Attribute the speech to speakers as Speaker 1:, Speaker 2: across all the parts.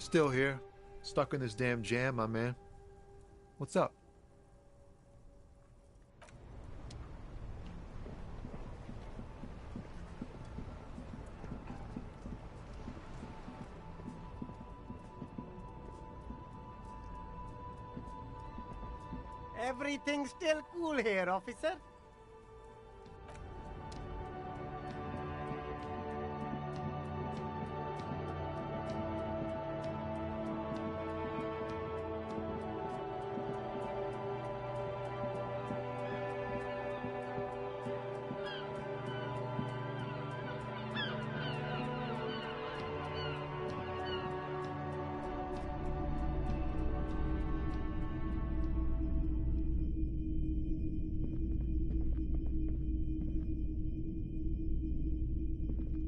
Speaker 1: Still here. Stuck in this damn jam, my man. What's up?
Speaker 2: Everything's still cool here, officer.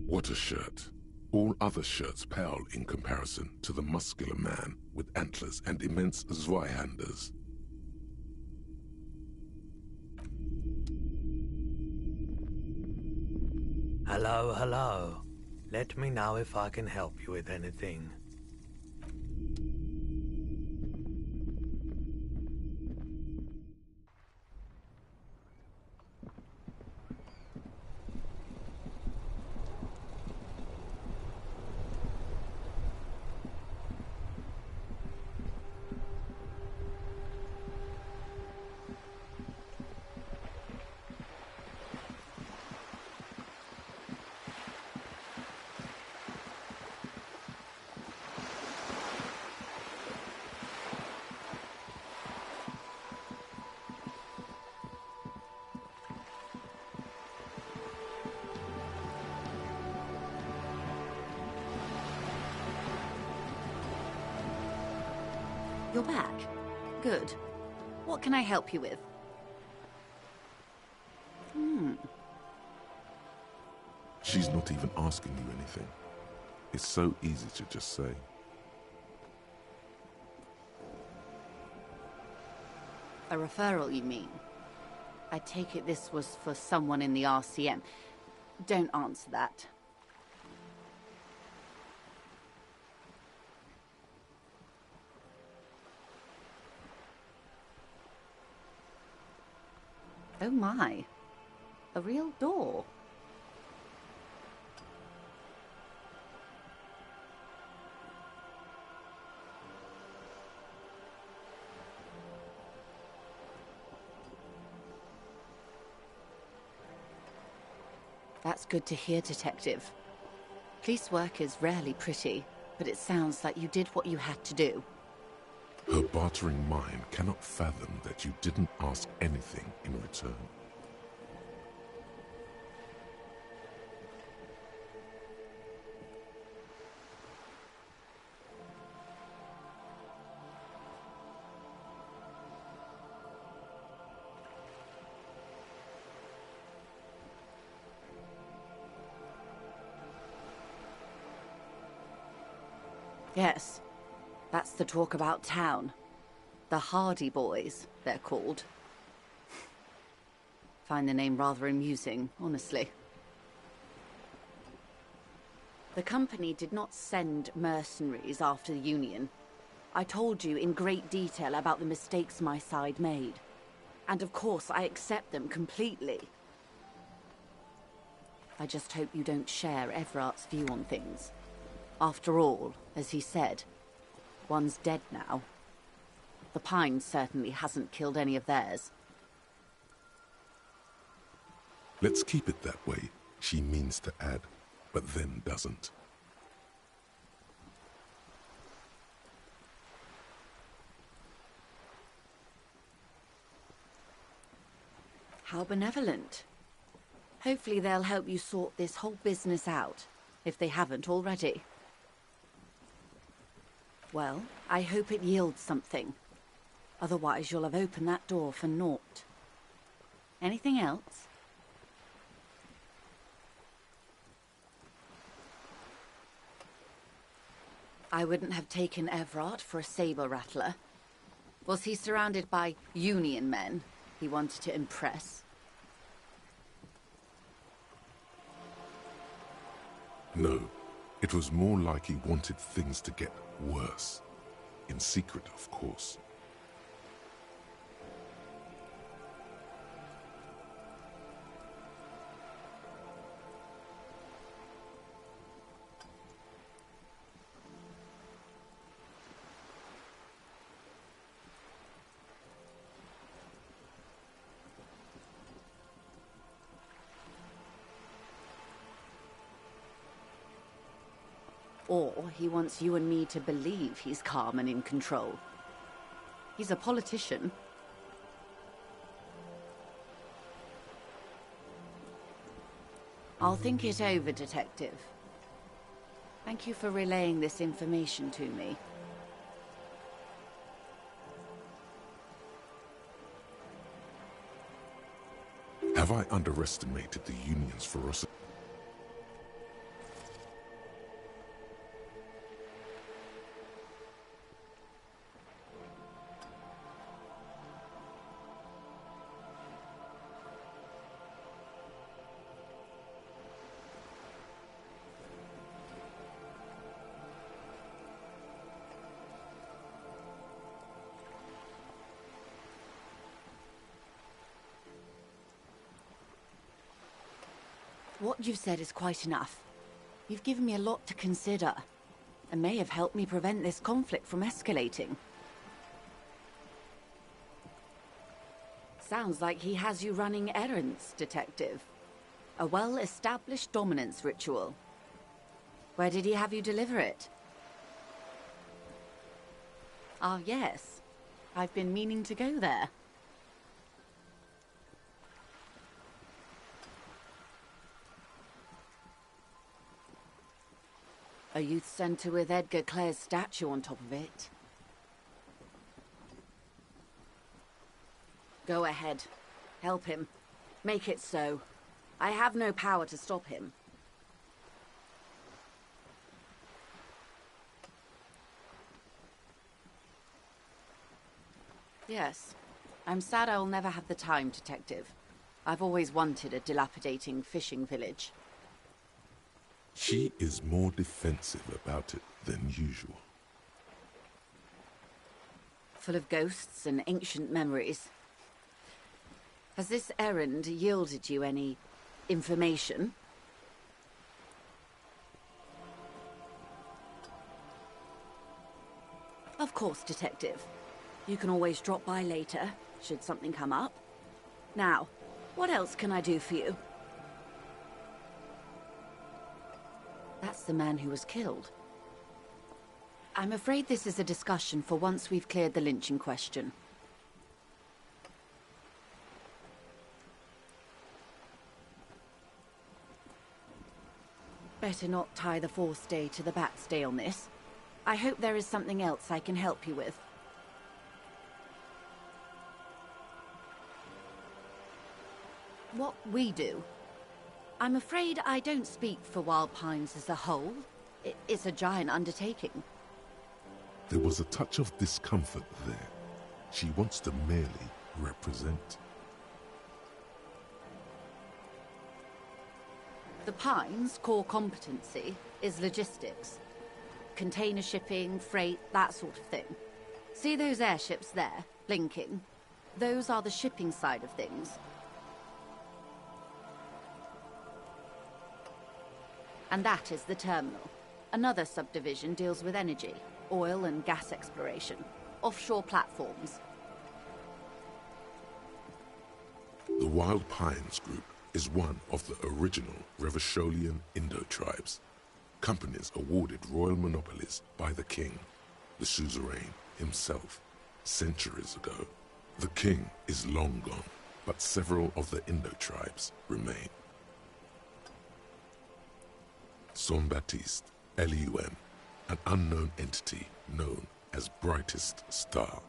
Speaker 3: What a shirt. All other shirts pale in comparison to the muscular man with antlers and immense Zweihanders.
Speaker 4: Hello, hello. Let me know if I can help you with anything.
Speaker 5: You're back. Good. What can I help you with?
Speaker 3: She's not even asking you anything. It's so easy to just say.
Speaker 5: A referral, you mean? I take it this was for someone in the RCM. Don't answer that. Oh my. A real door. That's good to hear, Detective. Police work is rarely pretty, but it sounds like you did what you had to do.
Speaker 3: Her bartering mind cannot fathom that you didn't ask anything in return.
Speaker 5: Yes, that's the talk about town. The Hardy Boys, they're called. Find the name rather amusing, honestly. The company did not send mercenaries after the Union. I told you in great detail about the mistakes my side made. And of course, I accept them completely. I just hope you don't share Everart's view on things. After all, as he said, one's dead now. The Pine certainly hasn't killed any of theirs.
Speaker 3: Let's keep it that way, she means to add, but then doesn't.
Speaker 5: How benevolent. Hopefully they'll help you sort this whole business out, if they haven't already. Well, I hope it yields something. Otherwise you'll have opened that door for naught. Anything else? I wouldn't have taken Everart for a saber rattler. Was he surrounded by Union men he wanted to impress?
Speaker 3: No, it was more like he wanted things to get worse. In secret, of course.
Speaker 5: Or he wants you and me to believe he's calm and in control. He's a politician. I'll think it over, Detective. Thank you for relaying this information to me.
Speaker 3: Have I underestimated the Union's ferocity?
Speaker 5: What you've said is quite enough. You've given me a lot to consider, and may have helped me prevent this conflict from escalating. Sounds like he has you running errands, Detective. A well-established dominance ritual. Where did he have you deliver it? Ah, yes. I've been meaning to go there. A youth centre with Edgar Clare's statue on top of it. Go ahead. Help him. Make it so. I have no power to stop him. Yes. I'm sad I'll never have the time, Detective. I've always wanted a dilapidating fishing village.
Speaker 3: She is more defensive about it than usual.
Speaker 5: Full of ghosts and ancient memories. Has this errand yielded you any information? Of course, Detective. You can always drop by later, should something come up. Now, what else can I do for you? That's the man who was killed. I'm afraid this is a discussion for once we've cleared the lynching question. Better not tie the forestay to the backstay on this. I hope there is something else I can help you with. What we do? I'm afraid I don't speak for Wild Pines as a whole. It's a giant undertaking.
Speaker 3: There was a touch of discomfort there. She wants to merely represent.
Speaker 5: The Pines' core competency is logistics. Container shipping, freight, that sort of thing. See those airships there, blinking? Those are the shipping side of things. And that is the terminal. Another subdivision deals with energy, oil and gas exploration, offshore platforms.
Speaker 3: The Wild Pines Group is one of the original Revacholian Indo-tribes. Companies awarded royal monopolies by the king, the suzerain himself, centuries ago. The king is long gone, but several of the Indo-tribes remain. Saint-Baptiste, LUM, an unknown entity known as Brightest Star.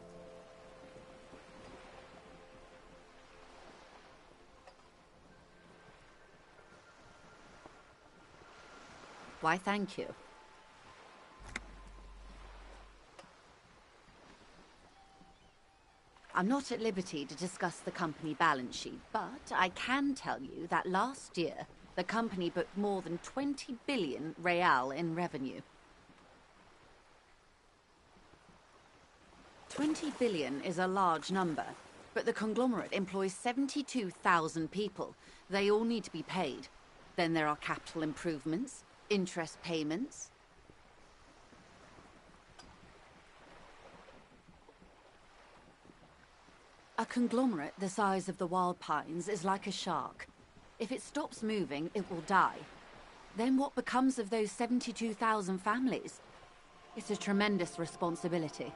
Speaker 5: Why, thank you. I'm not at liberty to discuss the company balance sheet, but I can tell you that last year, the company booked more than 20 billion real in revenue. 20 billion is a large number, but the conglomerate employs 72,000 people. They all need to be paid. Then there are capital improvements, interest payments. A conglomerate the size of the Wild Pines is like a shark. If it stops moving, it will die. Then what becomes of those 72,000 families? It's a tremendous responsibility.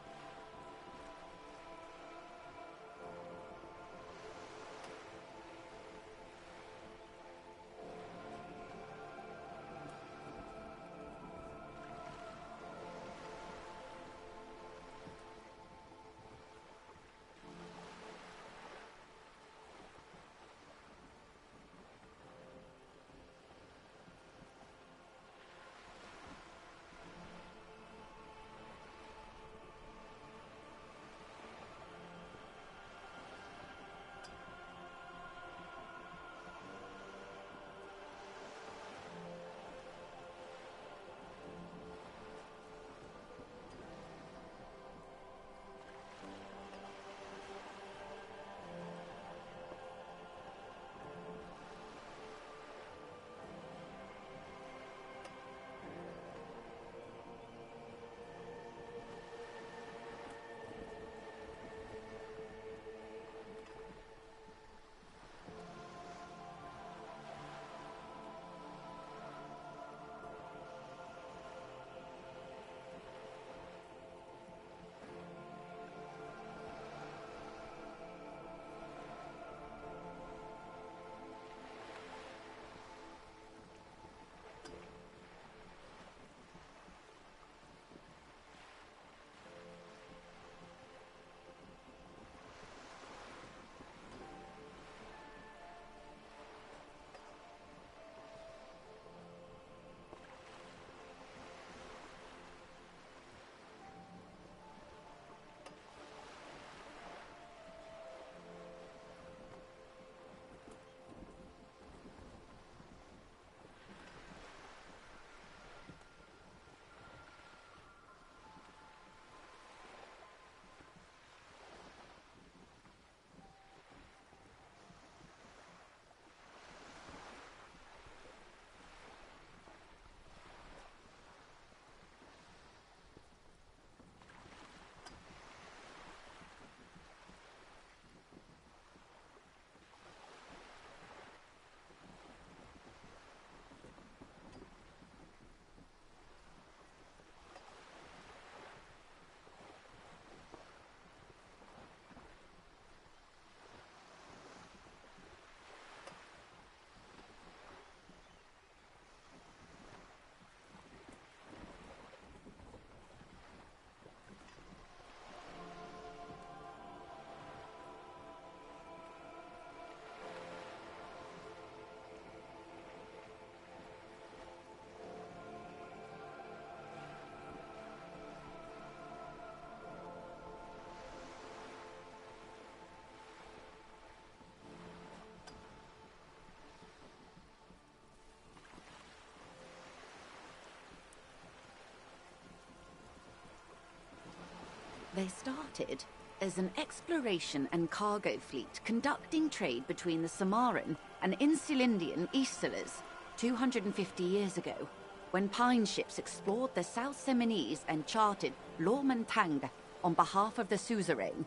Speaker 5: They started as an exploration and cargo fleet conducting trade between the Samaran and Insulindian Isolas 250 years ago, when pine ships explored the South Seminese and charted Lomantang on behalf of the suzerain.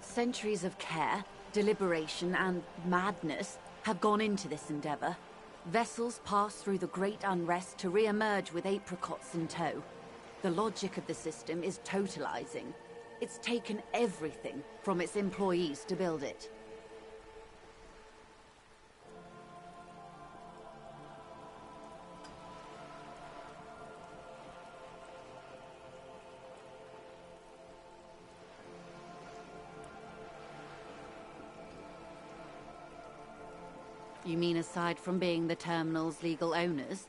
Speaker 5: Centuries of care, deliberation, and madness have gone into this endeavor. Vessels pass through the great unrest to re-emerge with apricots in tow. The logic of the system is totalizing. It's taken everything from its employees to build it. You mean aside from being the terminal's legal owners,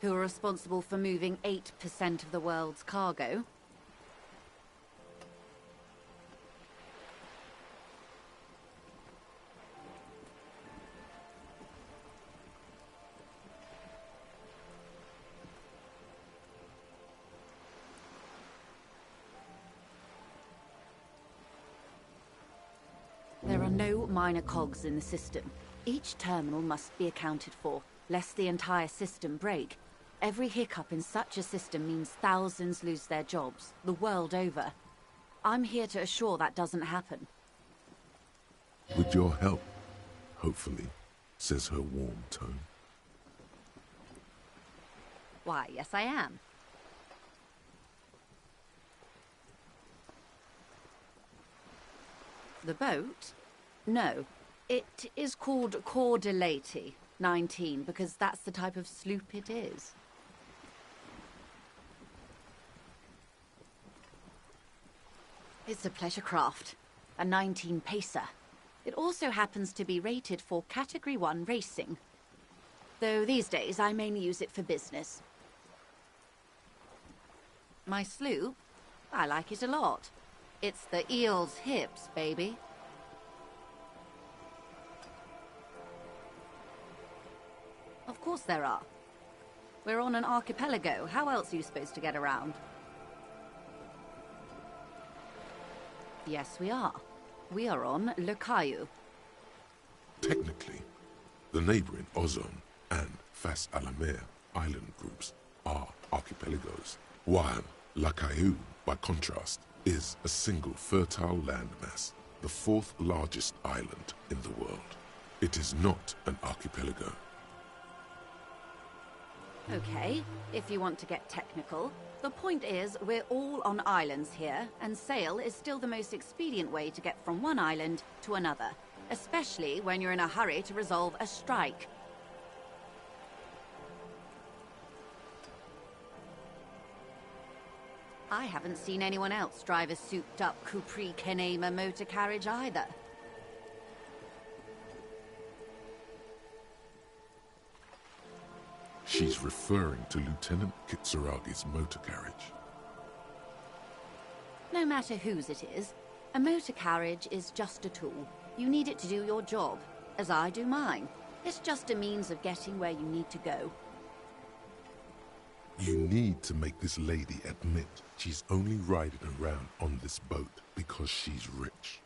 Speaker 5: who are responsible for moving 8% of the world's cargo? There are no minor cogs in the system. Each terminal must be accounted for, lest the entire system break. Every hiccup in such a system means thousands lose their jobs, the world over. I'm here to assure that doesn't happen.
Speaker 3: With your help, hopefully, says her warm tone.
Speaker 5: Why, yes I am. The boat? No. It is called Cordelati 19 because that's the type of sloop it is. It's a pleasure craft, a 19 pacer. It also happens to be rated for Category 1 racing. Though these days I mainly use it for business. My sloop? I like it a lot. It's the eel's hips, baby. Of course there are. We're on an archipelago. How else are you supposed to get around? Yes, we are. We are on Le Caillou.
Speaker 3: Technically, the neighboring Ozone and Fas Alamer island groups are archipelagos, while La Caillou, by contrast, is a single fertile landmass, the fourth largest island in the world. It is not an archipelago.
Speaker 5: Okay, if you want to get technical. The point is, we're all on islands here, and sail is still the most expedient way to get from one island to another, especially when you're in a hurry to resolve a strike. I haven't seen anyone else drive a souped-up Capri Kenema motor carriage either.
Speaker 3: She's referring to Lieutenant Kitsuragi's motor carriage.
Speaker 5: No matter whose it is, a motor carriage is just a tool. You need it to do your job, as I do mine. It's just a means of getting where you need to go.
Speaker 3: You need to make this lady admit she's only riding around on this boat because she's rich.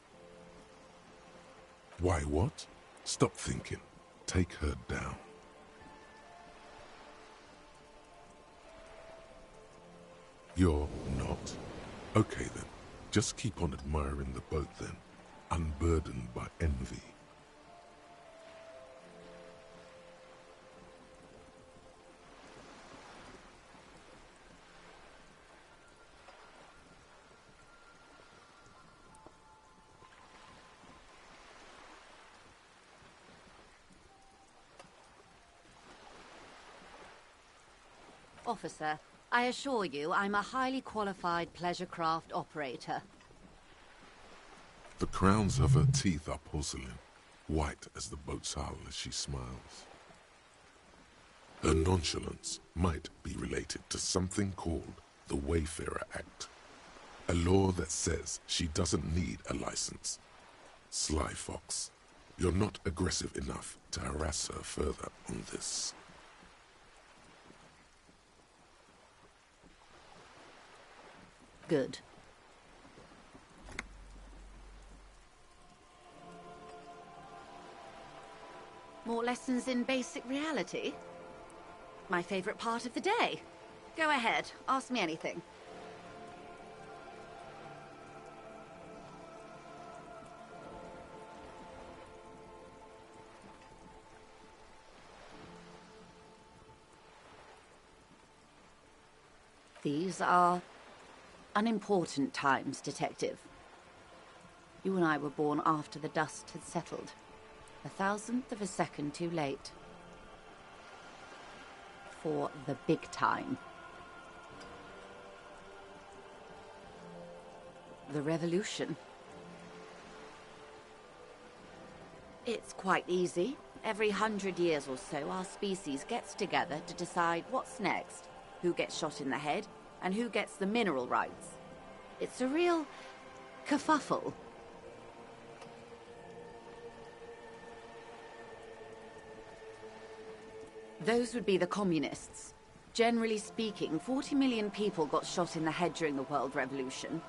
Speaker 3: Why what? Stop thinking. Take her down. You're not? Okay then. Just keep on admiring the boat then, unburdened by envy.
Speaker 5: Officer, I assure you I'm a highly qualified pleasure craft operator.
Speaker 3: The crowns of her teeth are porcelain, white as the boat's hull as she smiles. Her nonchalance might be related to something called the Wayfarer Act, a law that says she doesn't need a license. Sly fox, you're not aggressive enough to harass her further on this.
Speaker 5: Good. More lessons in basic reality? My favorite part of the day. Go ahead, ask me anything. These are unimportant times, Detective. You and I were born after the dust had settled. 1,000th of a second too late. For the big time. The revolution. It's quite easy. Every 100 years or so, our species gets together to decide what's next, who gets shot in the head, and who gets the mineral rights. It's a real kerfuffle. Those would be the communists. Generally speaking, 40 million people got shot in the head during the World Revolution.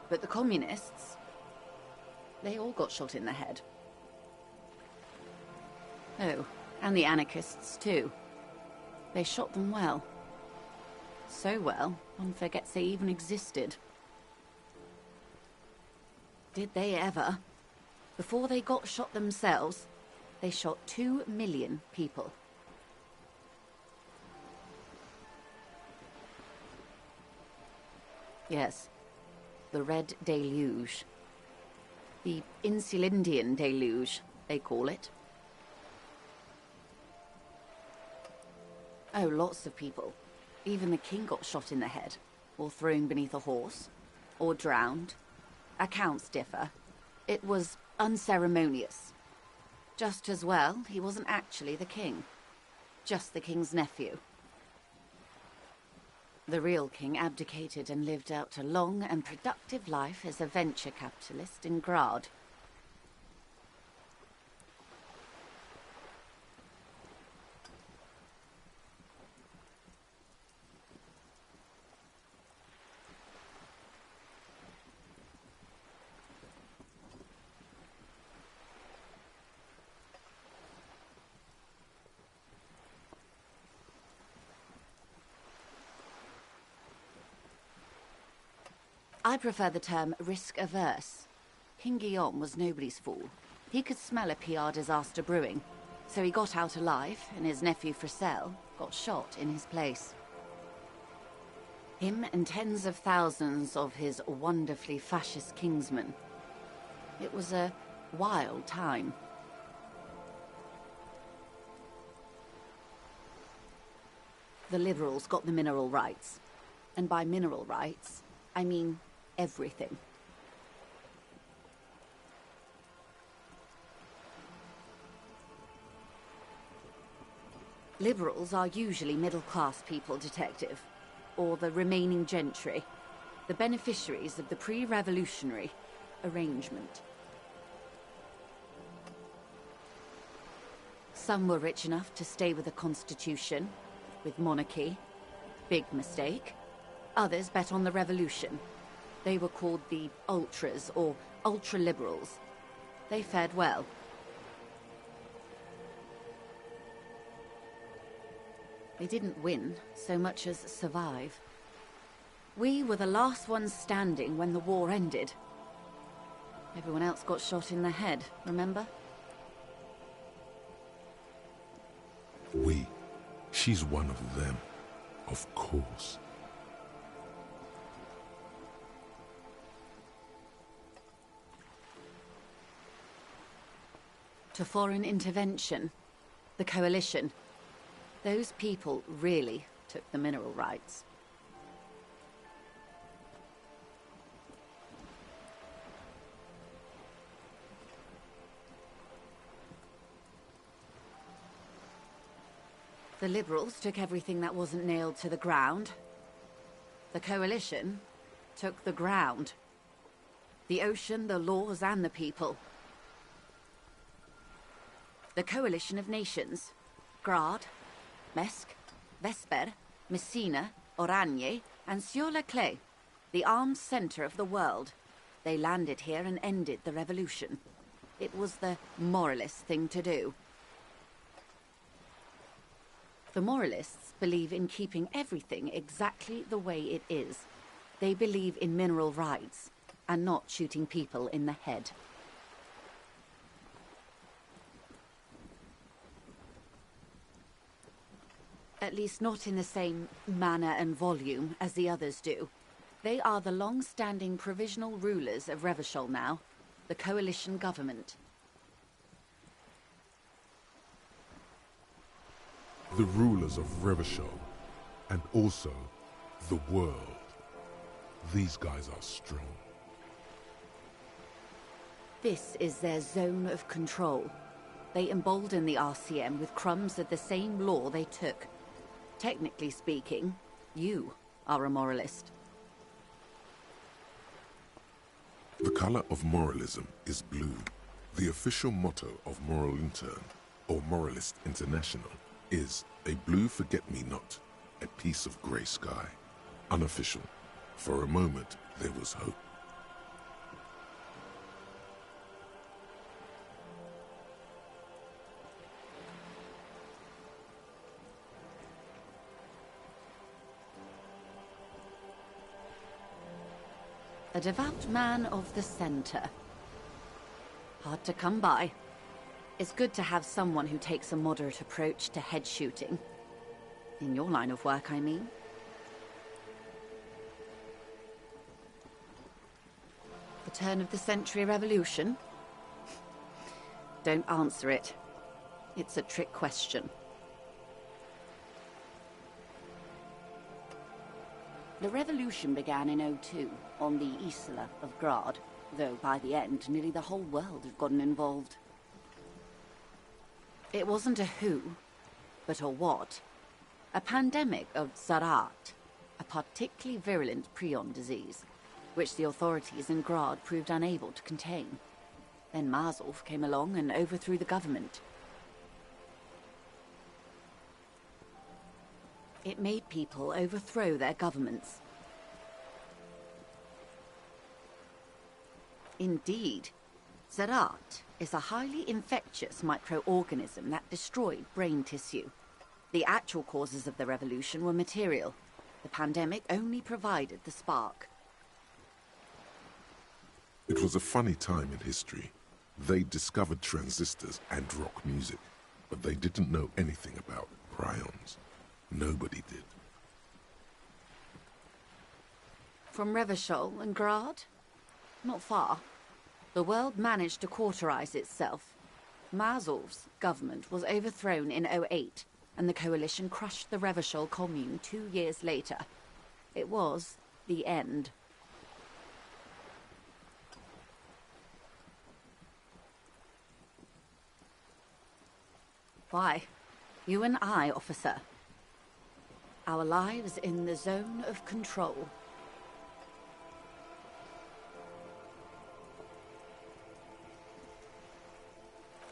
Speaker 5: But the communists, They all got shot in the head. Oh, and the anarchists too. They shot them well. So well, one forgets they even existed. Did they ever? Before they got shot themselves, they shot 2 million people. Yes, the Red Deluge. The Insulindian Deluge, they call it. Oh, lots of people. Even the king got shot in the head, or thrown beneath a horse, or drowned. Accounts differ. It was unceremonious. Just as well, he wasn't actually the king. Just the king's nephew. The real king abdicated and lived out a long and productive life as a venture capitalist in Grad. I prefer the term risk-averse. King Guillaume was nobody's fool. He could smell a PR disaster brewing, so he got out alive, and his nephew Fricelle got shot in his place. Him and tens of thousands of his wonderfully fascist kingsmen. It was a wild time. The liberals got the mineral rights. And by mineral rights, I mean everything. Liberals are usually middle-class people, Detective, or the remaining gentry, the beneficiaries of the pre-revolutionary arrangement. Some were rich enough to stay with a constitution, with monarchy. Big mistake. Others bet on the revolution. They were called the ultras, or ultra-liberals. They fared well. They didn't win so much as survive. We were the last ones standing when the war ended. Everyone else got shot in the head, remember?
Speaker 3: We. She's one of them. Of course.
Speaker 5: To foreign intervention, the coalition. Those people really took the mineral rights. The liberals took everything that wasn't nailed to the ground. The coalition took the ground. The ocean, the laws, and the people. The coalition of nations. Grad, Mesk, Vesper, Messina, Oranje, and Sur-le-Clay, the armed center of the world. They landed here and ended the revolution. It was the moralist thing to do. The moralists believe in keeping everything exactly the way it is. They believe in mineral rights, and not shooting people in the head. At least not in the same manner and volume as the others do. They are the long-standing provisional rulers of Revachol now, the coalition government.
Speaker 3: The rulers of Revachol, and also the world. These guys are strong.
Speaker 5: This is their zone of control. They embolden the RCM with crumbs of the same law they took. Technically speaking, you are a moralist.
Speaker 3: The color of moralism is blue. The official motto of Moral Intern, or Moralist International, is a blue forget-me-not, a piece of grey sky. Unofficial. For a moment, there was hope.
Speaker 5: A devout man of the center. Hard to come by. It's good to have someone who takes a moderate approach to head shooting. In your line of work, I mean. The turn of the century revolution? Don't answer it. It's a trick question. The revolution began in '02 on the Isla of Grad, though by the end, nearly the whole world had gotten involved. It wasn't a who, but a what. A pandemic of Zarat, a particularly virulent prion disease, which the authorities in Grad proved unable to contain. Then Mazov came along and overthrew the government. It made people overthrow their governments. Indeed, Zarat is a highly infectious microorganism that destroyed brain tissue. The actual causes of the revolution were material. The pandemic only provided the spark.
Speaker 3: It was a funny time in history. They discovered transistors and rock music, but they didn't know anything about prions. Nobody did.
Speaker 5: From Revachol and Grad? Not far. The world managed to cauterize itself. Mazov's government was overthrown in '08, and the coalition crushed the Revachol commune 2 years later. It was the end. Why? You and I, officer. Our lives in the zone of control.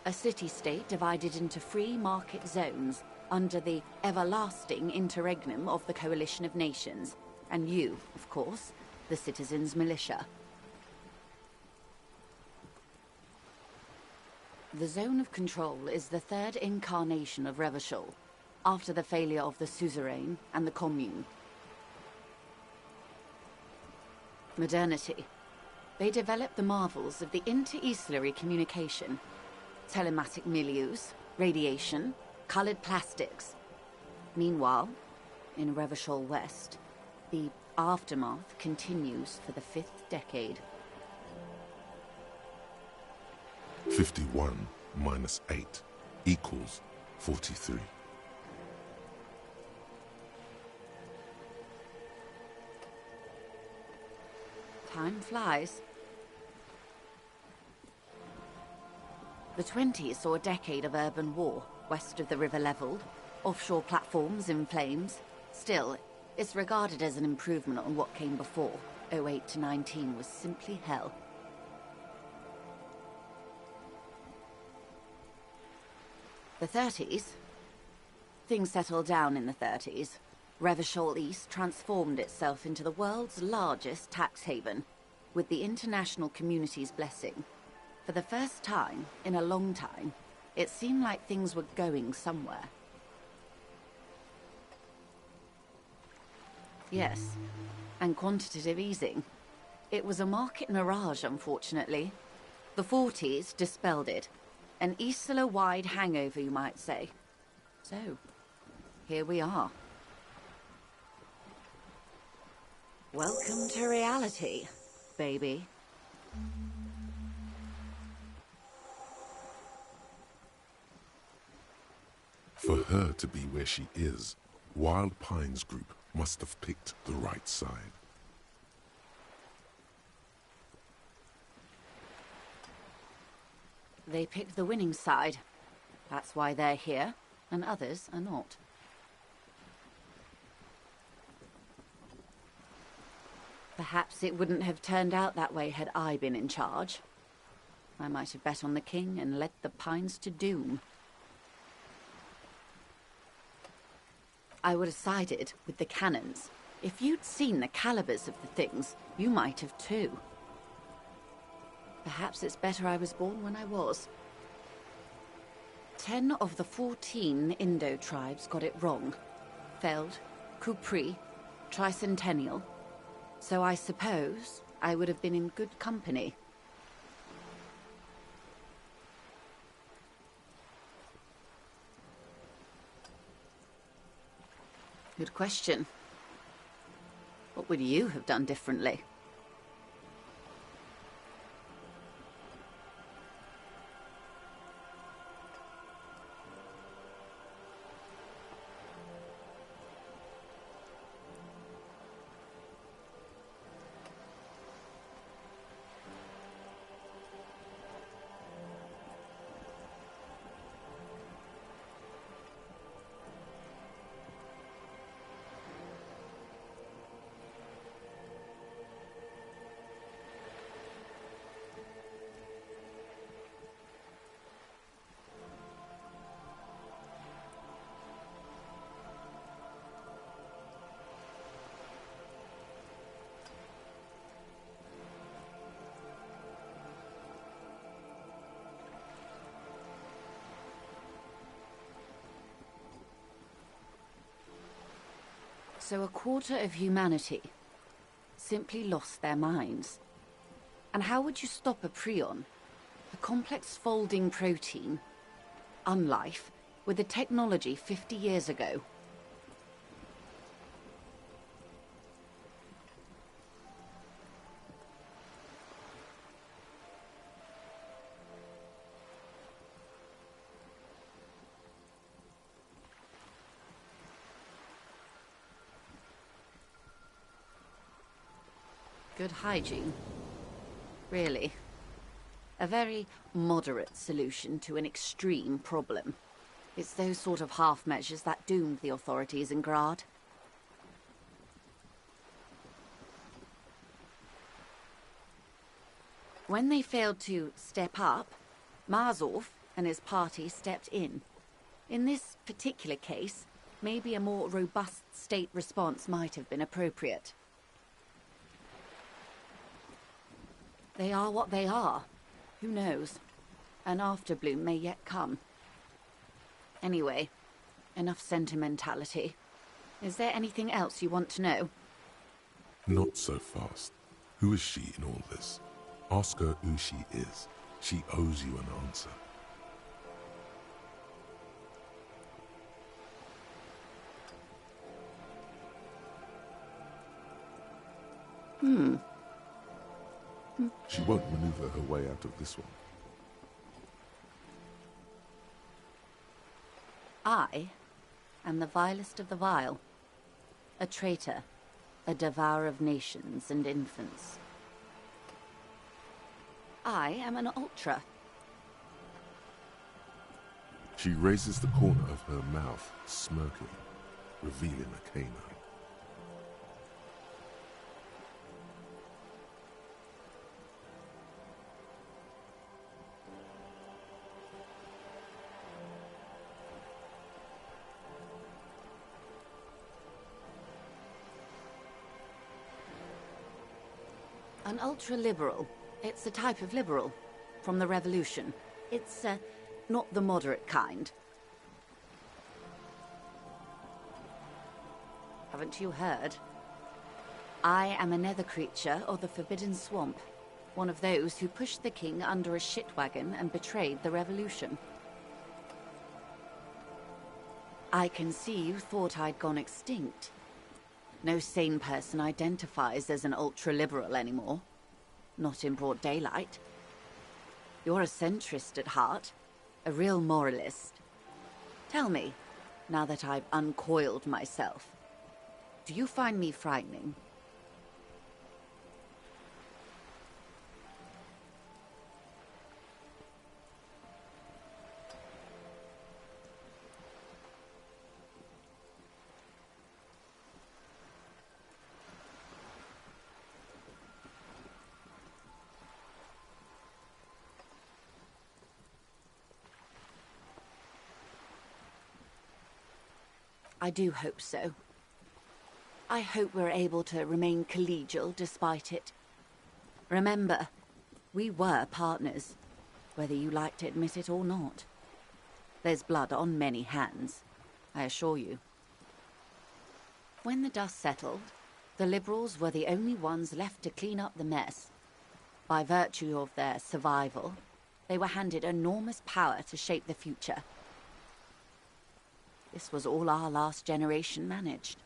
Speaker 5: A city-state divided into free market zones under the everlasting interregnum of the Coalition of Nations. And you, of course, the citizens' militia. The zone of control is the third incarnation of Revachol, after the failure of the suzerain and the commune. Modernity. They developed the marvels of the inter-estuary communication, telematic milieus, radiation, colored plastics. Meanwhile, in Revachol West, the aftermath continues for the 5th decade.
Speaker 3: 51 minus 8 equals 43.
Speaker 5: Time flies. The 20s saw a decade of urban war, west of the river leveled, offshore platforms in flames. Still, it's regarded as an improvement on what came before. '08 to '19 was simply hell. The 30s? Things settled down in the 30s. Revachol East transformed itself into the world's largest tax haven, with the international community's blessing. For the first time in a long time, it seemed like things were going somewhere. Yes, and quantitative easing. It was a market mirage, unfortunately. The 40s dispelled it. An Isla-wide hangover, you might say. So, here we are. Welcome to reality, baby.
Speaker 3: For her to be where she is, Wild Pines Group must have picked the right side.
Speaker 5: They picked the winning side. That's why they're here, and others are not. Perhaps it wouldn't have turned out that way had I been in charge. I might have bet on the king and led the Pines to doom. I would have sided with the cannons. If you'd seen the calibers of the things, you might have too. Perhaps it's better I was born when I was. 10 of the 14 Indo tribes got it wrong. Feld, Kupri, Tricentennial. So I suppose I would have been in good company. Good question. What would you have done differently? So a quarter of humanity simply lost their minds. And how would you stop a prion, a complex folding protein, unlife, with the technology 50 years ago? Good hygiene. Really. A very moderate solution to an extreme problem. It's those sort of half measures that doomed the authorities in Grad. When they failed to step up, Marzov and his party stepped in. In this particular case, maybe a more robust state response might have been appropriate. They are what they are. Who knows? An afterbloom may yet come. Anyway, enough sentimentality. Is there anything else you want to know?
Speaker 3: Not so fast. Who is she in all this? Ask her who she is. She owes you an answer. She won't maneuver her way out of this one.
Speaker 5: I am the vilest of the vile. A traitor, a devourer of nations and infants. I am an ultra.
Speaker 3: She raises the corner of her mouth, smirking, revealing a canine.
Speaker 5: An ultra-liberal. It's a type of liberal. From the revolution. It's, not the moderate kind. Haven't you heard? I am a nether creature of the Forbidden Swamp. One of those who pushed the king under a shit wagon and betrayed the revolution. I can see you thought I'd gone extinct. No sane person identifies as an ultra-liberal anymore. Not in broad daylight. You're a centrist at heart. A real moralist. Tell me, now that I've uncoiled myself, do you find me frightening? I do hope so. I hope we're able to remain collegial despite it. Remember, we were partners, whether you like to admit it or not. There's blood on many hands, I assure you. When the dust settled, The Liberals were the only ones left to clean up the mess. By virtue of their survival, they were handed enormous power to shape the future. This was all our last generation managed.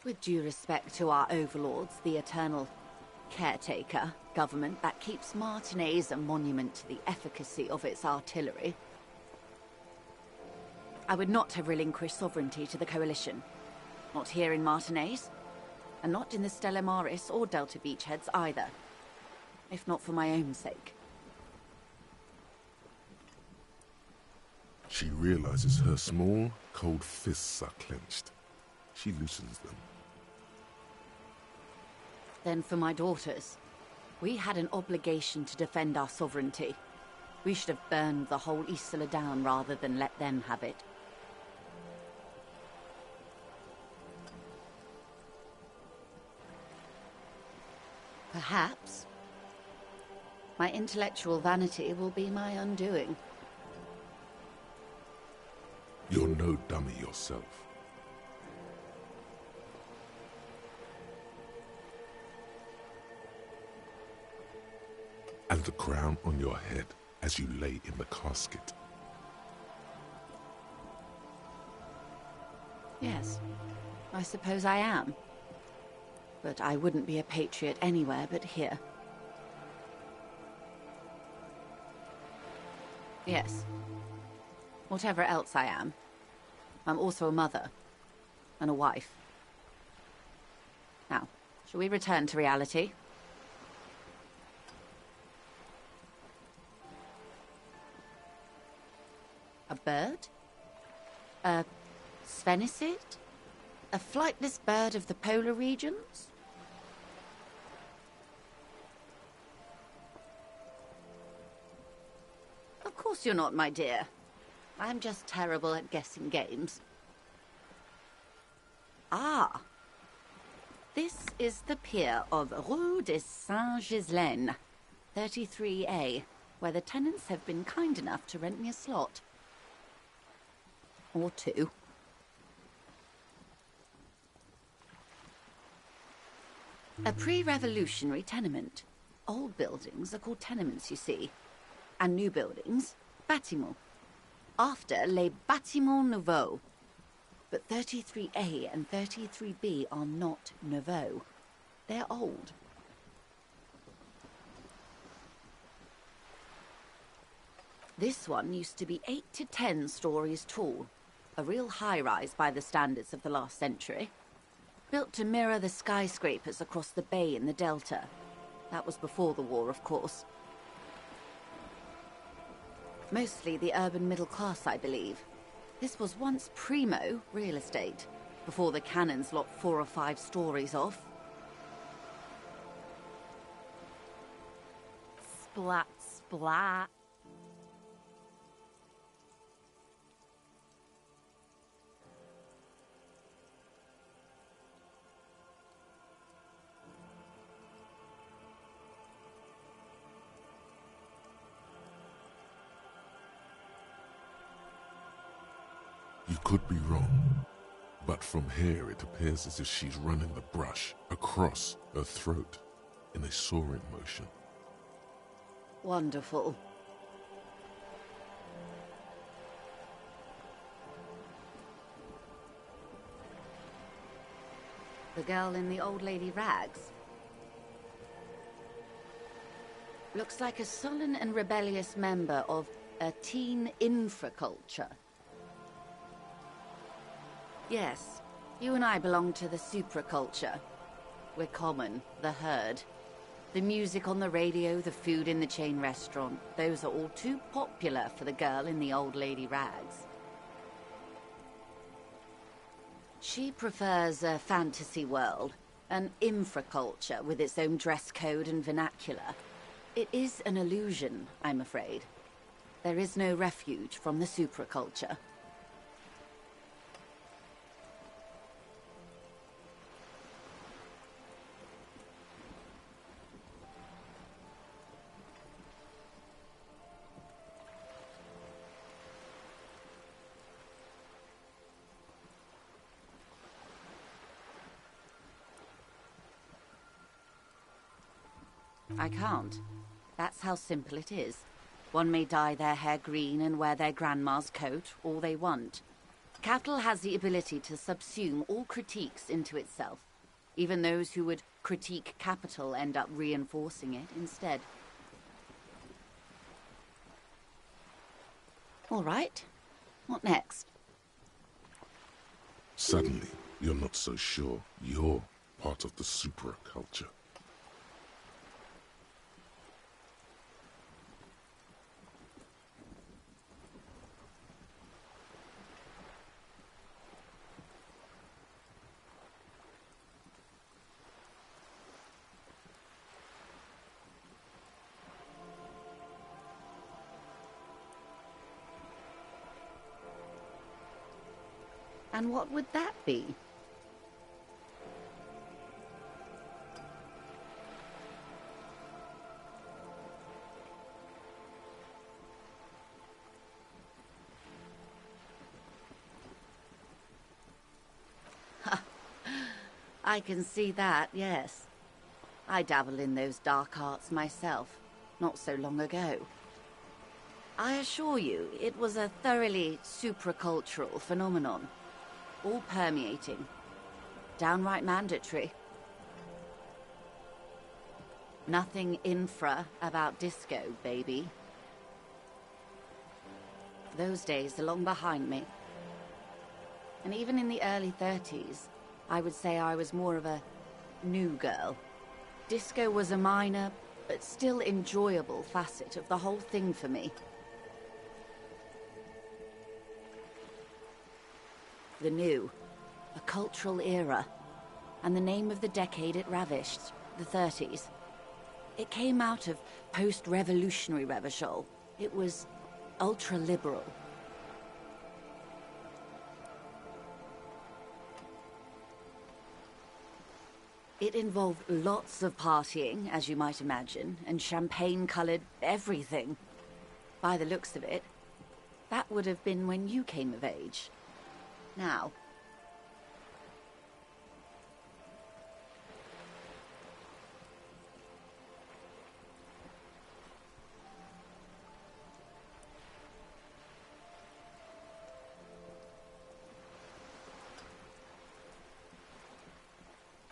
Speaker 5: With due respect to our overlords, the eternal caretaker government that keeps Martinez a monument to the efficacy of its artillery, I would not have relinquished sovereignty to the Coalition. Not here in Martinez, and not in the Stella Maris or Delta Beachheads either. If not for my own sake.
Speaker 3: She realizes her small, cold fists are clenched. She loosens them.
Speaker 5: Then for my daughters. We had an obligation to defend our sovereignty. We should have burned the whole Isla down rather than let them have it. Perhaps my intellectual vanity will be my undoing.
Speaker 3: You're no dummy yourself. And the crown on your head as you lay in the casket.
Speaker 5: Yes, I suppose I am. But I wouldn't be a patriot anywhere but here. Yes. Whatever else I am, I'm also a mother. And a wife. Now, shall we return to reality? A bird? A sphenicid? A flightless bird of the polar regions? Of course you're not, my dear. I'm just terrible at guessing games. Ah! This is the pier of Rue de Saint-Ghislaine, 33A, where the tenants have been kind enough to rent me a slot. Or two. A pre-revolutionary tenement. Old buildings are called tenements, you see. And new buildings, bâtiments. After les bâtiments nouveaux. But 33A and 33B are not nouveaux. They're old. This one used to be 8 to 10 stories tall. A real high-rise by the standards of the last century. Built to mirror the skyscrapers across the bay in the Delta. That was before the war, of course. Mostly the urban middle class, I believe. This was once primo real estate, before the cannons lopped 4 or 5 stories off. Splat, splat.
Speaker 3: You could be wrong, but from here it appears as if she's running the brush across her throat in a soaring motion.
Speaker 5: Wonderful. The girl in the old lady rags. Looks like a sullen and rebellious member of a teen infraculture. Yes, you and I belong to the supraculture. We're common, the herd. The music on the radio, the food in the chain restaurant, those are all too popular for the girl in the old lady rags. She prefers a fantasy world, an infraculture with its own dress code and vernacular. It is an illusion, I'm afraid. There is no refuge from the supraculture. I can't. That's how simple it is. One may dye their hair green and wear their grandma's coat all they want. Cattle has the ability to subsume all critiques into itself. Even those who would critique capital end up reinforcing it instead. All right. What next?
Speaker 3: Suddenly, you're not so sure you're part of the supraculture.
Speaker 5: And what would that be? I can see that, yes. I dabble in those dark arts myself, not so long ago. I assure you, it was a thoroughly supracultural phenomenon. All permeating. Downright mandatory. Nothing infra about disco, baby. Those days are long behind me. And even in the early 30s, I would say I was more of a new girl. Disco was a minor, but still enjoyable facet of the whole thing for me. The new, a cultural era, and the name of the decade it ravished, the 30s. It came out of post-revolutionary Revachol. It was ultra-liberal. It involved lots of partying, as you might imagine, and champagne-colored everything. By the looks of it, that would have been when you came of age. Now.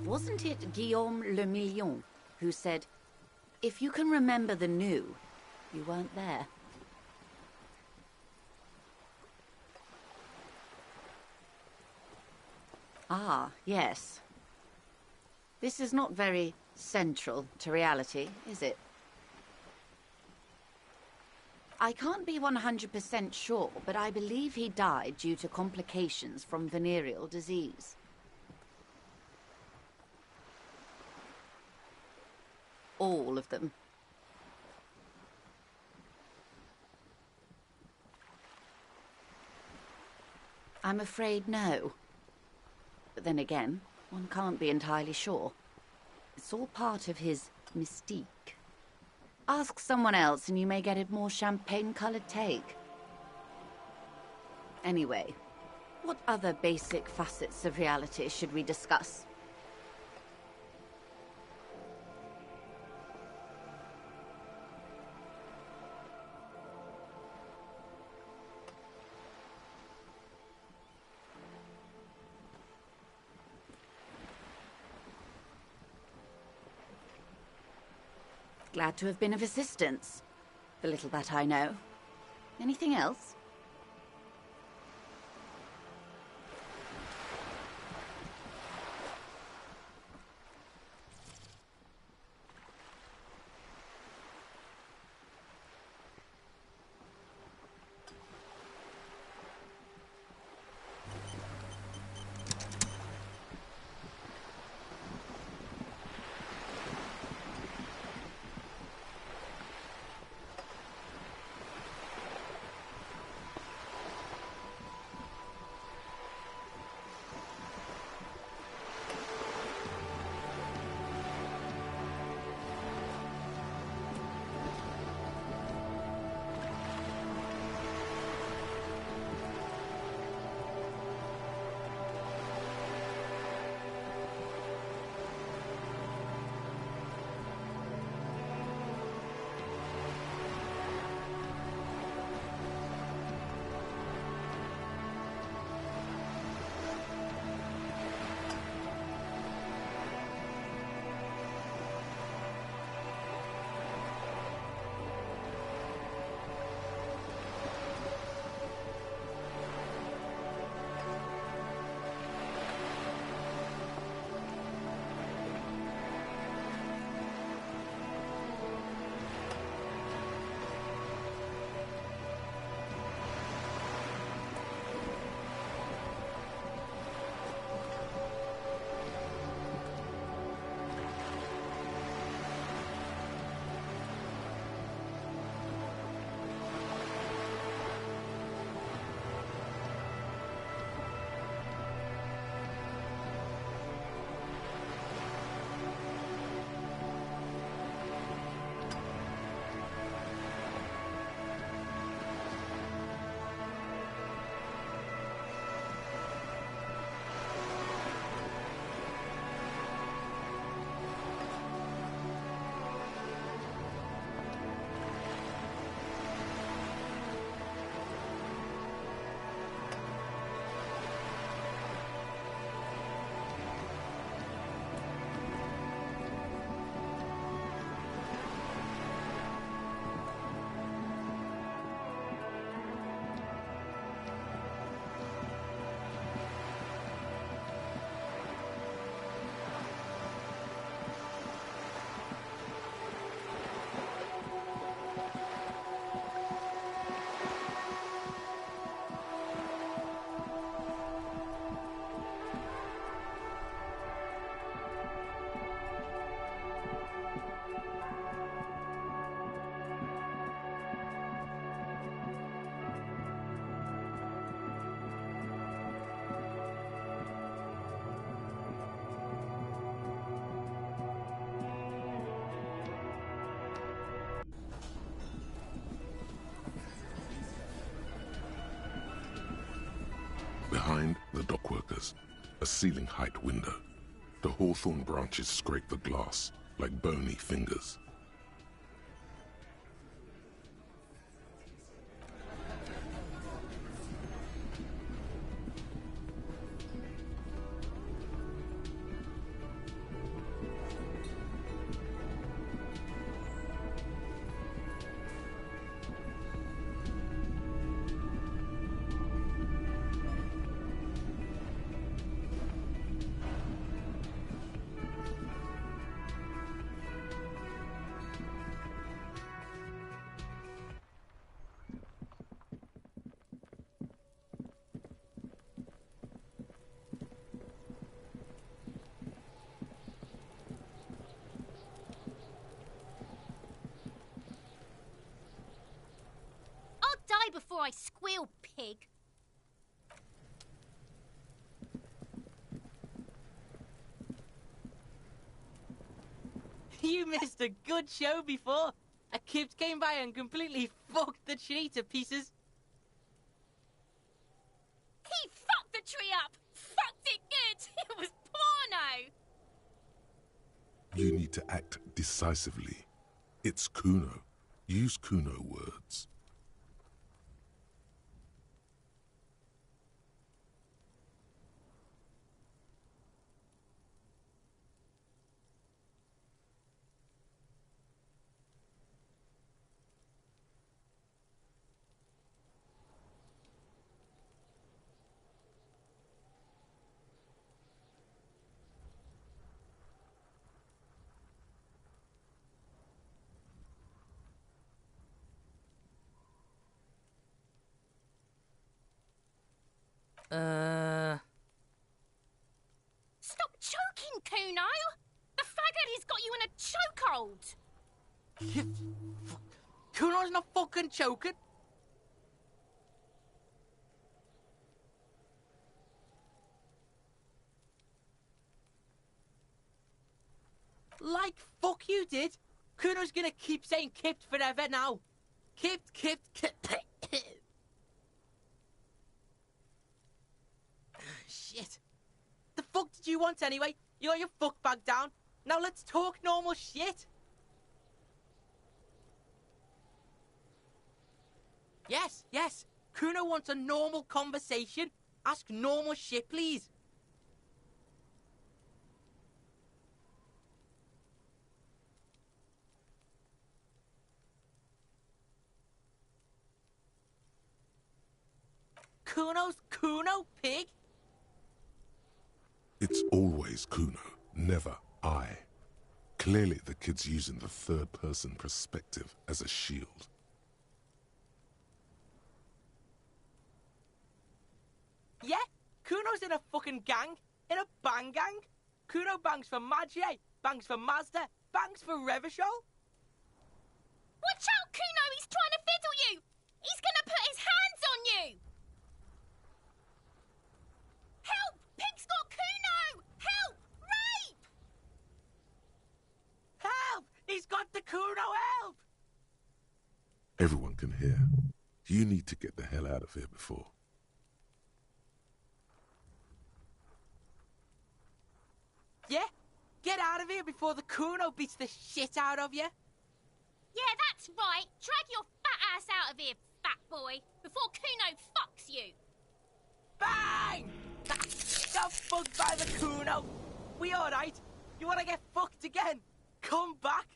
Speaker 5: Wasn't it Guillaume Le Million who said, "If you can remember the new, you weren't there"? Ah, yes. This is not very central to reality, is it? I can't be 100% sure, but I believe he died due to complications from venereal disease. All of them. I'm afraid no. But then again, one can't be entirely sure. It's all part of his mystique. Ask someone else and you may get a more champagne-colored take. Anyway, what other basic facets of reality should we discuss? Glad to have been of assistance. The little that I know. Anything else?
Speaker 3: A ceiling-height window. The hawthorn branches scrape the glass like bony fingers.
Speaker 6: Die before I squeal, pig.
Speaker 7: You missed a good show before. A kid came by and completely fucked the tree to pieces.
Speaker 6: He fucked the tree up! Fucked it good! It was porno!
Speaker 3: You need to act decisively. It's Kuno. Use Kuno words.
Speaker 6: Stop choking, Kuno! The faggot has got you in a chokehold!
Speaker 7: Kuno's not fucking choking. Like fuck you did. Kuno's gonna keep saying kipped forever now. Kipped. Shit. The fuck did you want anyway? You got your fuck bag down. Now let's talk normal shit. Yes. Kuno wants a normal conversation. Ask normal shit, please. Kuno's Kuno, pig?
Speaker 3: It's always Kuno, never I. Clearly the kid's using the third-person perspective as a shield.
Speaker 7: Yeah? Kuno's in a fucking gang. In a bang gang. Kuno bangs for Magie, bangs for Mazda, bangs for Revachol.
Speaker 6: Watch out, Kuno! He's trying to fiddle you! He's gonna put his hands on you! Help! Pig's got Kuno! Help! Rape!
Speaker 7: Help! He's got the Kuno, help!
Speaker 3: Everyone can hear. You need to get the hell out of here before.
Speaker 7: Yeah? Get out of here before the Kuno beats the shit out of you.
Speaker 6: Yeah, that's right. Drag your fat ass out of here, fat boy, before Kuno fucks you.
Speaker 7: Bang! Got fucked by the Kuno. We alright? You wanna get fucked again? Come back.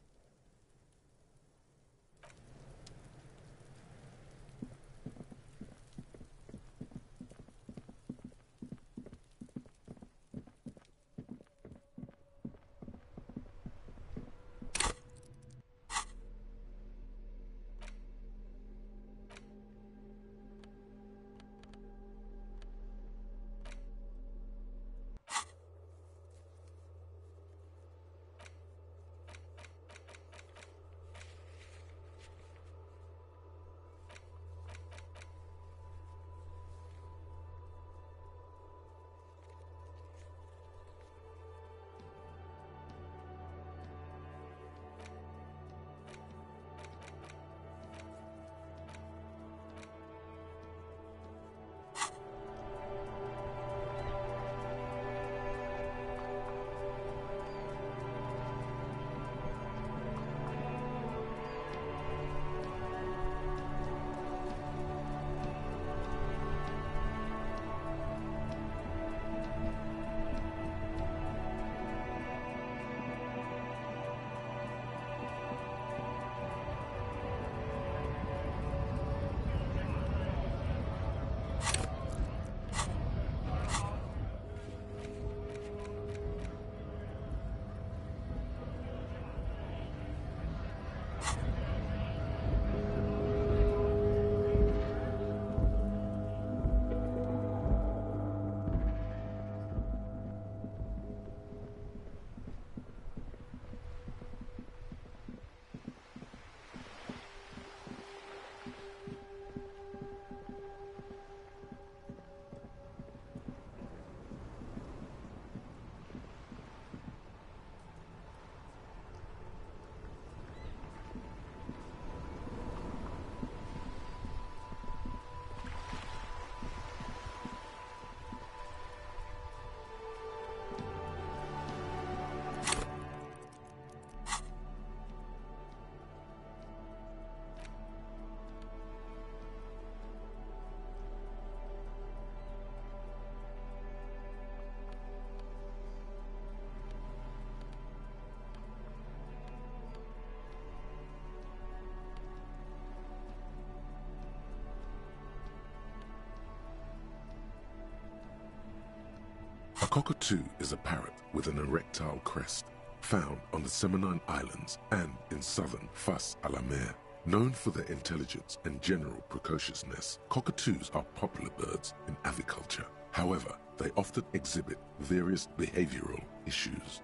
Speaker 3: cockatoo is a parrot with an erectile crest, found on the Seminine Islands and in southern Fas a la Mer. Known for their intelligence and general precociousness, cockatoos are popular birds in aviculture. However, they often exhibit various behavioral issues.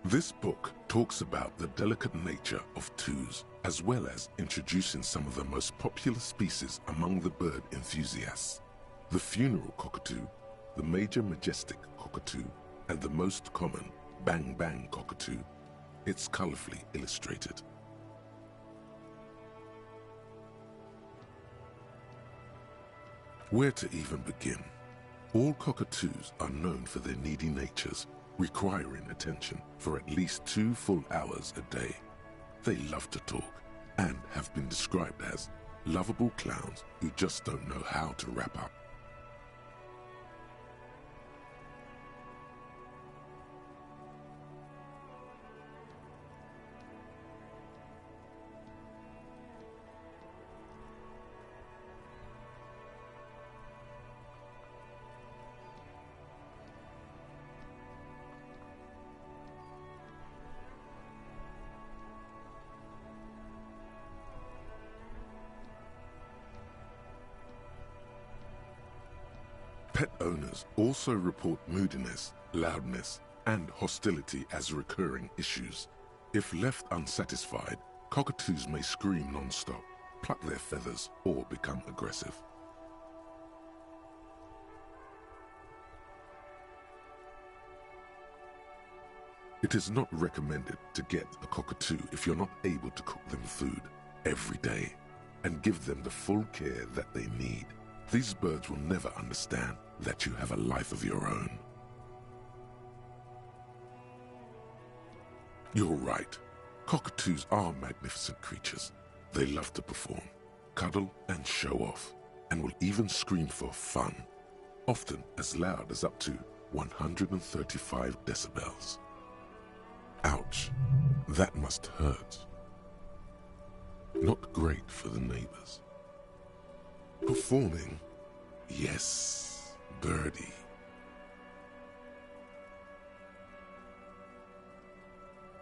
Speaker 3: This book talks about the delicate nature of toos, as well as introducing some of the most popular species among the bird enthusiasts. The funeral cockatoo, the major majestic cockatoo, and the most common bang bang cockatoo. It's colorfully illustrated. Where to even begin? All cockatoos are known for their needy natures, requiring attention for at least 2 full hours a day. They love to talk and have been described as lovable clowns who just don't know how to wrap up. Pet owners also report moodiness, loudness, and hostility as recurring issues. If left unsatisfied, cockatoos may scream non-stop, pluck their feathers, or become aggressive. It is not recommended to get a cockatoo if you're not able to cook them food every day and give them the full care that they need. These birds will never understand that you have a life of your own. You're right. Cockatoos are magnificent creatures. They love to perform, cuddle and show off, and will even scream for fun, often as loud as up to 135 decibels. Ouch, that must hurt. Not great for the neighbors. Performing? Yes, birdie.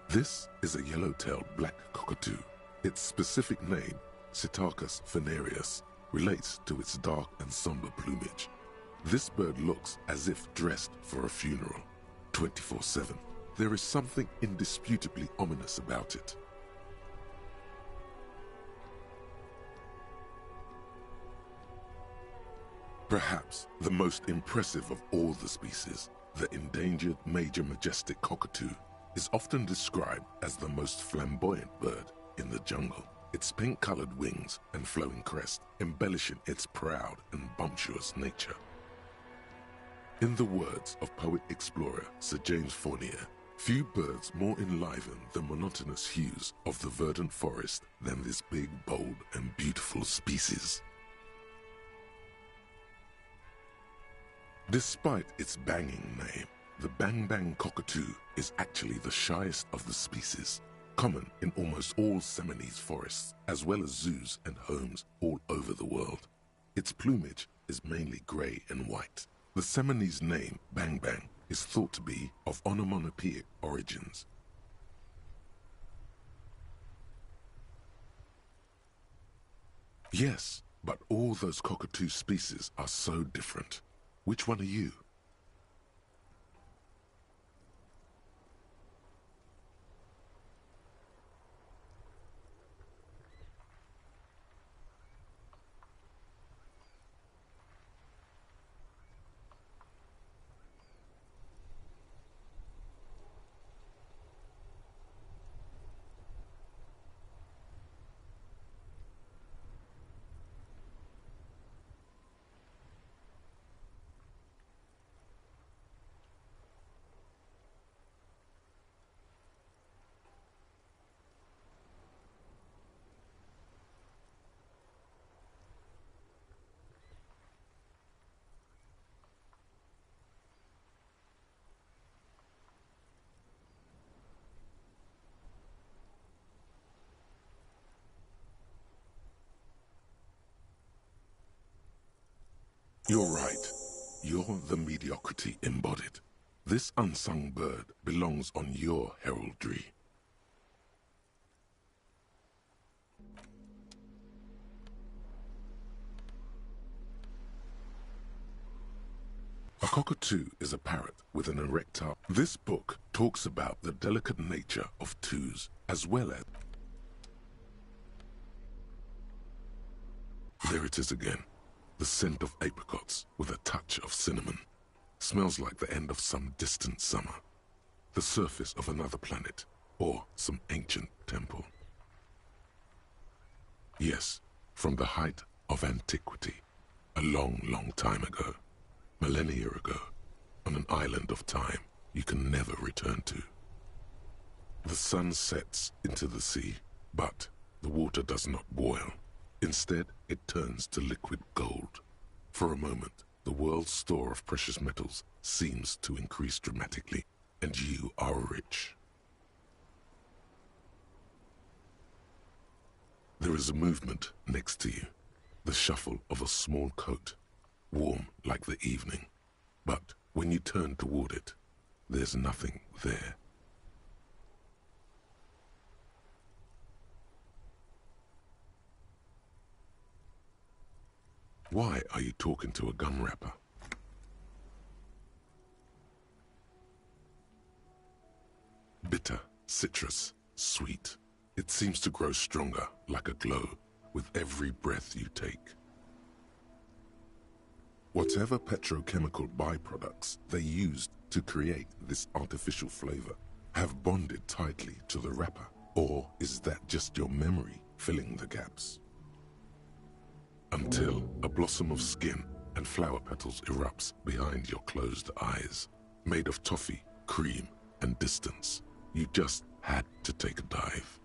Speaker 3: This is a yellow-tailed black cockatoo. Its specific name, Psittacus venereus, relates to its dark and somber plumage. This bird looks as if dressed for a funeral, 24/7. There is something indisputably ominous about it. Perhaps the most impressive of all the species, the endangered major majestic cockatoo, is often described as the most flamboyant bird in the jungle. Its pink-colored wings and flowing crest embellishing its proud and bumptious nature. In the words of poet-explorer Sir James Fournier, few birds more enliven the monotonous hues of the verdant forest than this big, bold, and beautiful species. Despite its banging name, the bang-bang cockatoo is actually the shyest of the species, common in almost all Seminoese forests, as well as zoos and homes all over the world. Its plumage is mainly grey and white. The Seminoese name, bang-bang, is thought to be of onomatopoeic origins. Yes, but all those cockatoo species are so different. Which one are you? You're right. You're the mediocrity embodied. This unsung bird belongs on your heraldry. A cockatoo is a parrot with an erectile. This book talks about the delicate nature of twos as well as... There it is again. The scent of apricots with a touch of cinnamon. Smells like the end of some distant summer. The surface of another planet or some ancient temple. Yes, from the height of antiquity, a long, long time ago. Millennia ago, on an island of time you can never return to. The sun sets into the sea, but the water does not boil. Instead, it turns to liquid gold. For a moment, the world's store of precious metals seems to increase dramatically, and you are rich. There is a movement next to you, the shuffle of a small coat. Warm like the evening, but when you turn toward it, there's nothing there. Why are you talking to a gum wrapper? Bitter, citrus, sweet. It seems to grow stronger like a glow with every breath you take. Whatever petrochemical byproducts they used to create this artificial flavor have bonded tightly to the wrapper, or is that just your memory filling the gaps? Until a blossom of skin and flower petals erupts behind your closed eyes, made of toffee, cream, and distance. You just had to take a dive.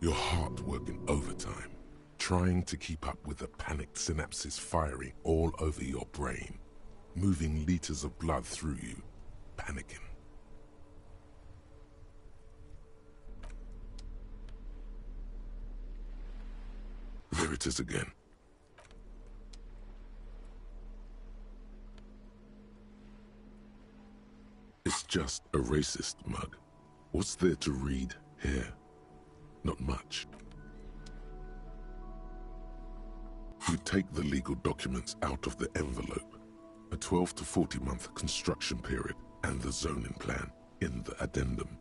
Speaker 3: Your heart working overtime, trying to keep up with the panicked synapses firing all over your brain, moving liters of blood through you, panicking. There it is again. It's just a racist mug. What's there to read here? Not much. You take the legal documents out of the envelope, a 12 to 40 month construction period, and the zoning plan in the addendum.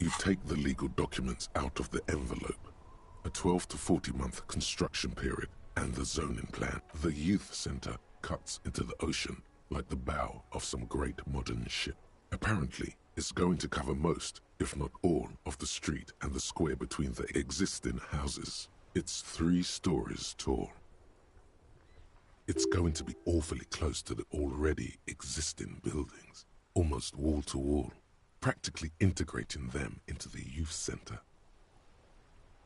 Speaker 3: You take the legal documents out of the envelope, a 12 to 40 month construction period, and the zoning plan. The youth center cuts into the ocean like the bow of some great modern ship. Apparently, it's going to cover most, if not all, of the street and the square between the existing houses. It's 3 stories tall. It's going to be awfully close to the already existing buildings, almost wall to wall, practically integrating them into the youth center.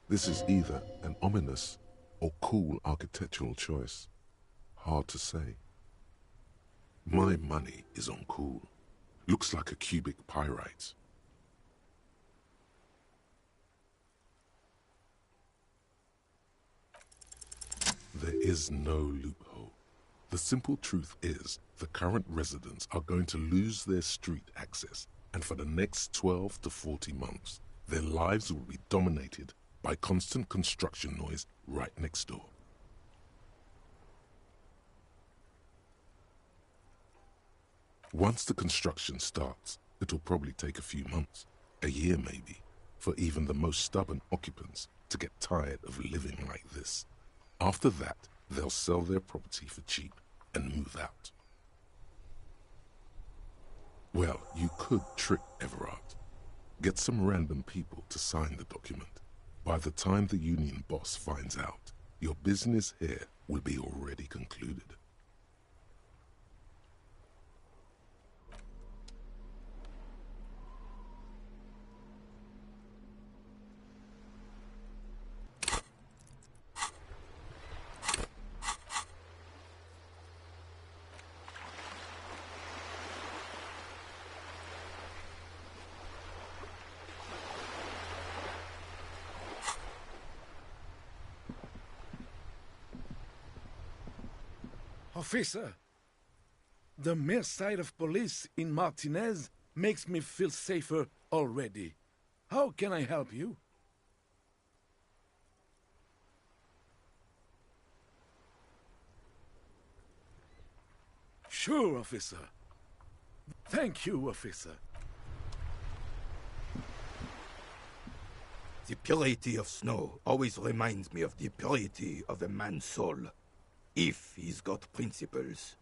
Speaker 3: This is either an ominous or cool architectural choice. Hard to say. My money is on cool. Looks like a cubic pyrite. There is no loophole. The simple truth is the current residents are going to lose their street access, and for the next 12 to 40 months, their lives will be dominated by constant construction noise right next door. Once the construction starts, It'll probably take a few months, a year maybe, for even the most stubborn occupants to get tired of living like this. After that, they'll sell their property for cheap and move out. Well, you could trick Everard. Get some random people to sign the document. By the time the union boss finds out, your business here will be already concluded.
Speaker 8: Officer, the mere sight of police in Martinez makes me feel safer already. How can I help you? Sure, officer. Thank you, officer.
Speaker 9: The purity of snow always reminds me of the purity of a man's soul, if he's got principles.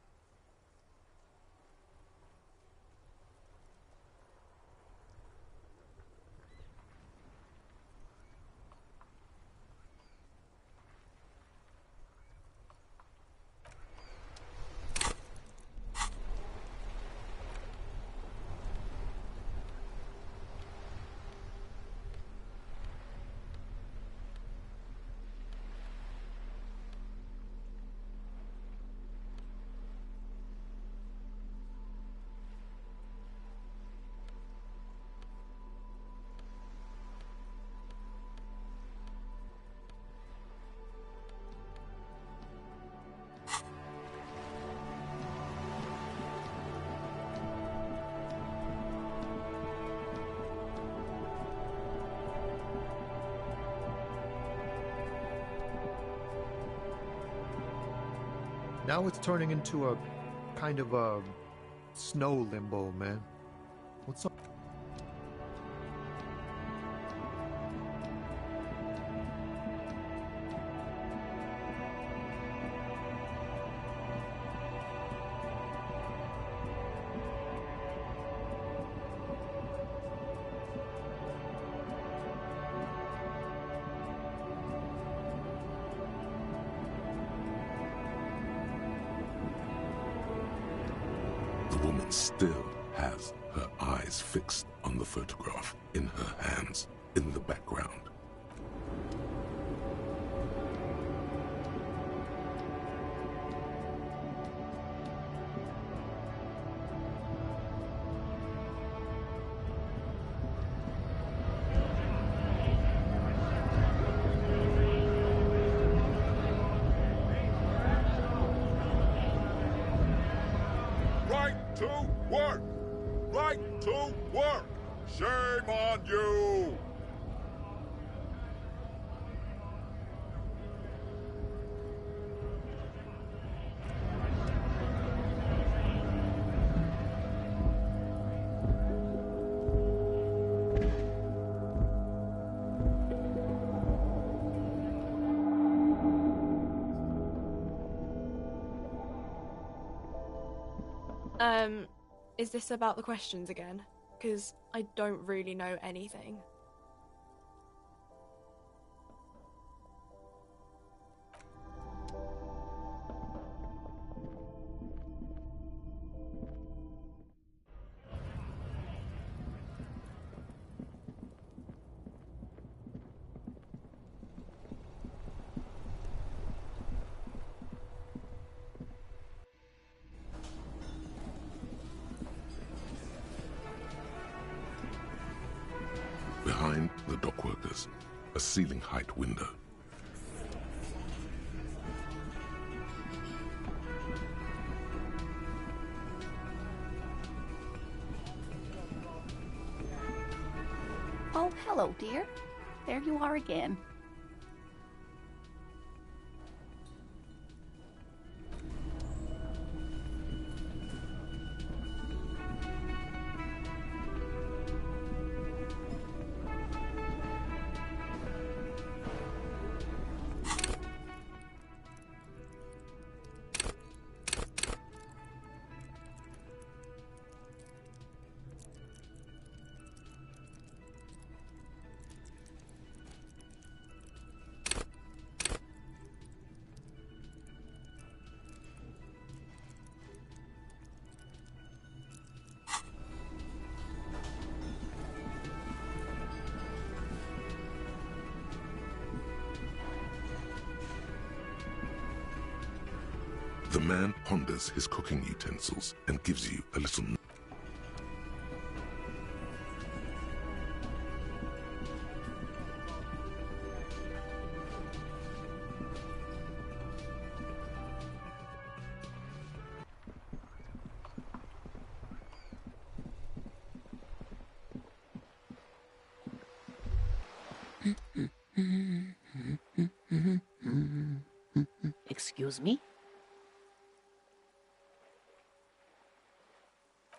Speaker 1: Now it's turning into a kind of a snow limbo, man. What's up?
Speaker 3: The woman still has her eyes fixed on the photograph in her hands, in the background.
Speaker 10: Right to work! Right to work! Shame on you!
Speaker 11: Is this about the questions again? Because I don't really know anything.
Speaker 3: Behind the dockworkers, a ceiling height window.
Speaker 12: Oh, hello, dear. There you are again.
Speaker 3: The man ponders his cooking utensils and gives you a little...
Speaker 12: Excuse me?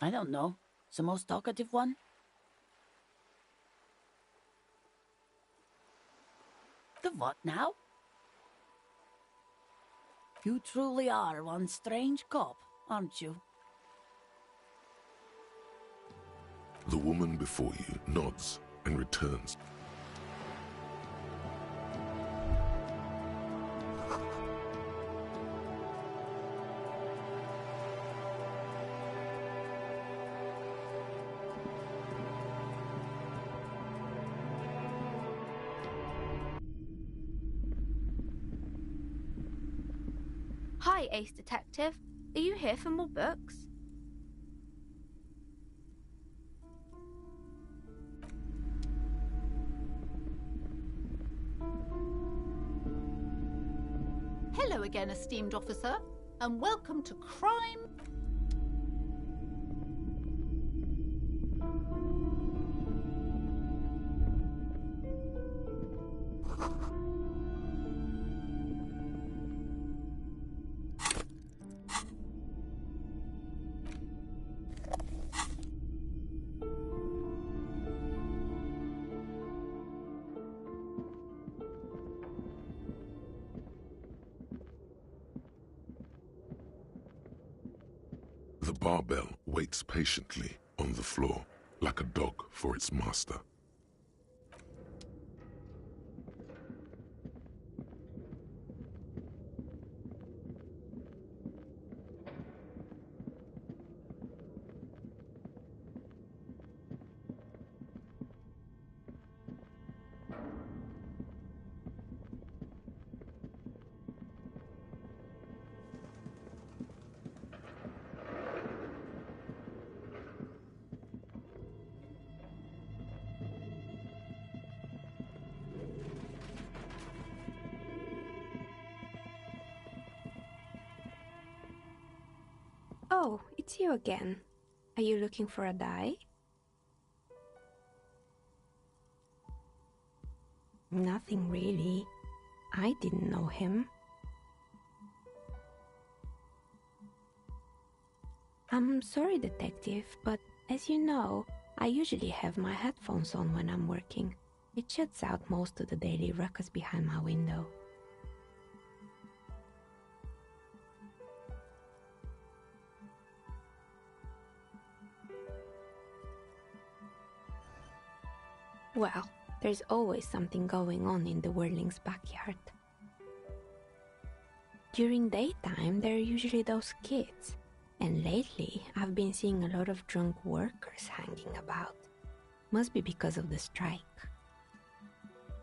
Speaker 12: I don't know. The most talkative one? The what now? You truly are one strange cop, aren't you?
Speaker 3: The woman before you nods and returns.
Speaker 13: Hi, Ace Detective. Are you here for more books?
Speaker 14: Hello again, esteemed officer, and welcome to Crime...
Speaker 3: The barbell waits patiently on the floor, like a dog for its master.
Speaker 15: Oh, it's you again. Are you looking for a dye? Nothing really. I didn't know him. I'm sorry, detective, but as you know, I usually have my headphones on when I'm working. It shuts out most of the daily ruckus behind my window. Well, there's always something going on in the Whirling's backyard. During daytime, there are usually those kids, and lately I've been seeing a lot of drunk workers hanging about. Must be because of the strike.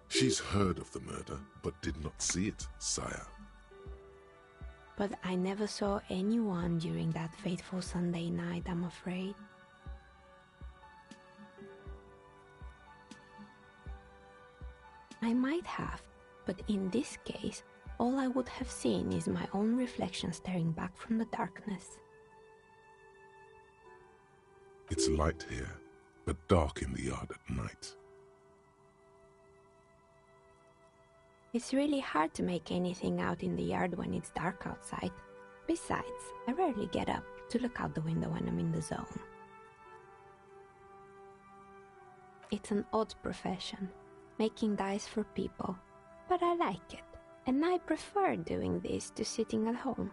Speaker 3: She's heard of the murder, but did not see it, sire.
Speaker 15: But I never saw anyone during that fateful Sunday night, I'm afraid. I might have, but in this case, all I would have seen is my own reflection staring back from the darkness.
Speaker 3: It's light here, but dark in the yard at night.
Speaker 15: It's really hard to make anything out in the yard when it's dark outside. Besides, I rarely get up to look out the window when I'm in the zone. It's an odd profession, making dyes for people, but I like it, and I prefer doing this to sitting at home.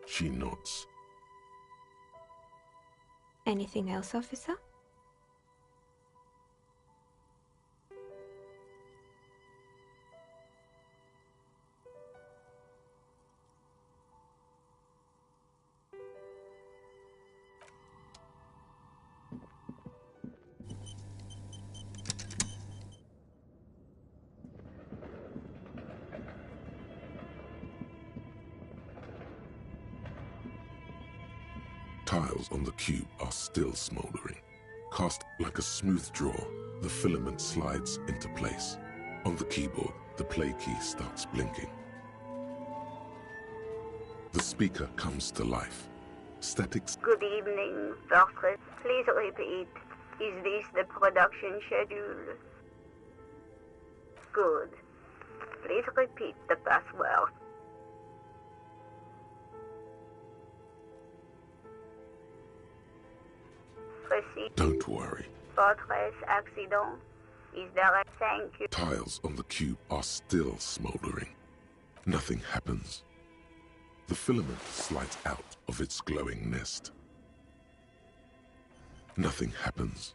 Speaker 3: She nods.
Speaker 15: Anything else, officer?
Speaker 3: tiles on the cube are still smoldering. Cast like a smooth draw, the filament slides into place. On the keyboard, the play key starts blinking. The speaker comes to life. Statics.
Speaker 16: Good evening, Doctor. Please repeat. Is this the production schedule? Good. Please repeat the password. Proceed.
Speaker 3: Don't worry.
Speaker 16: Fortress accident. Is there a thank you?
Speaker 3: Tiles on the cube are still smoldering. Nothing happens. The filament slides out of its glowing nest. Nothing happens.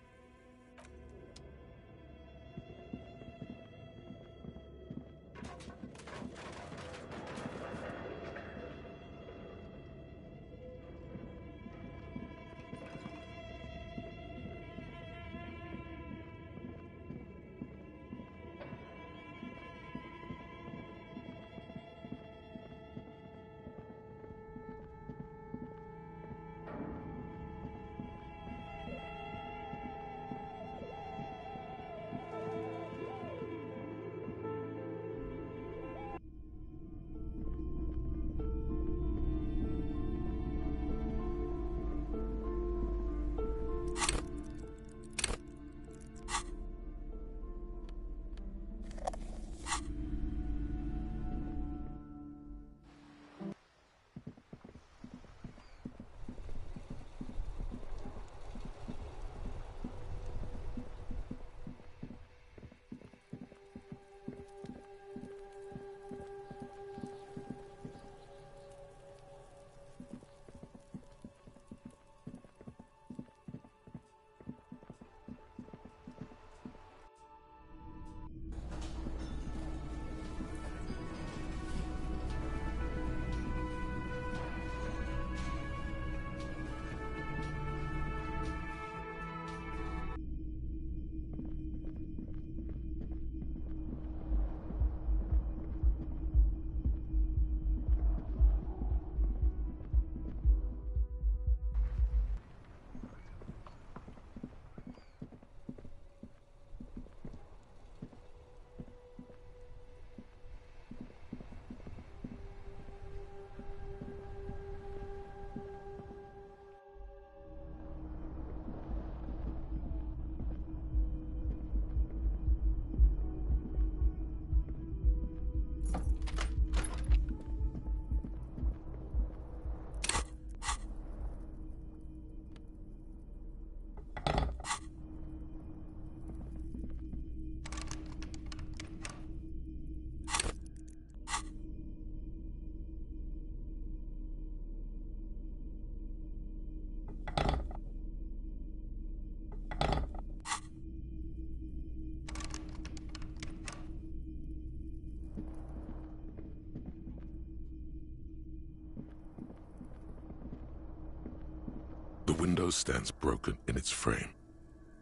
Speaker 3: The window stands broken in its frame.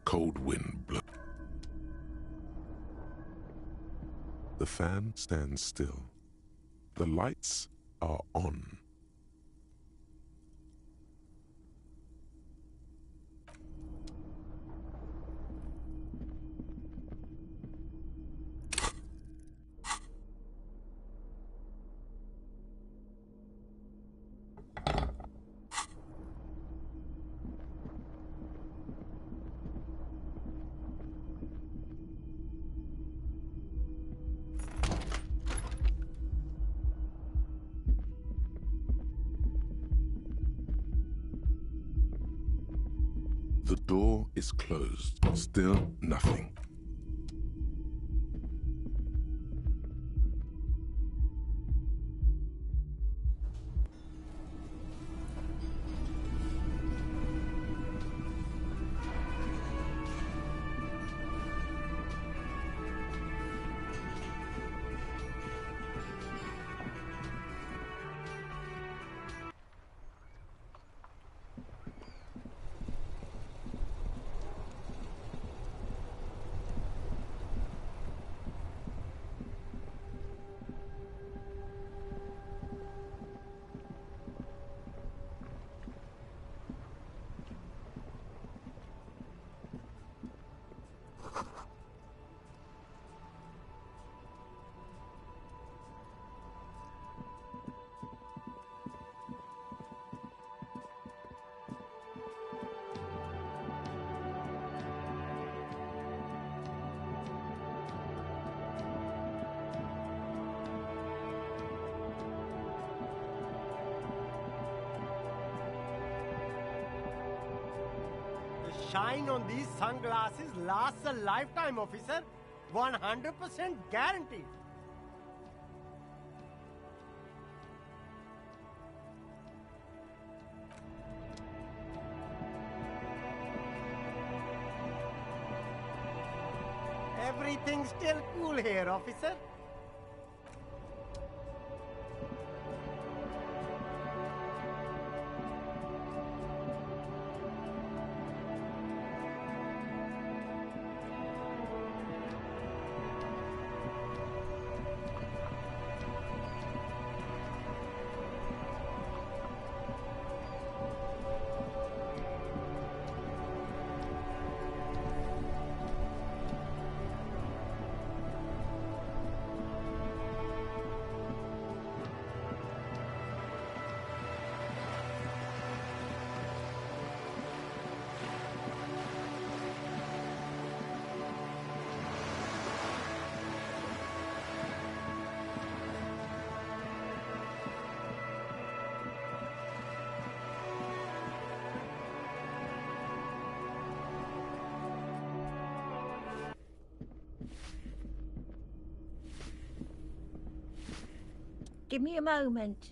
Speaker 3: Cold wind blows. The fan stands still. The lights are on. The door is closed. Still nothing.
Speaker 2: shine on these sunglasses lasts a lifetime, officer. 100% guaranteed. Everything's still cool here, officer.
Speaker 12: Give me a moment.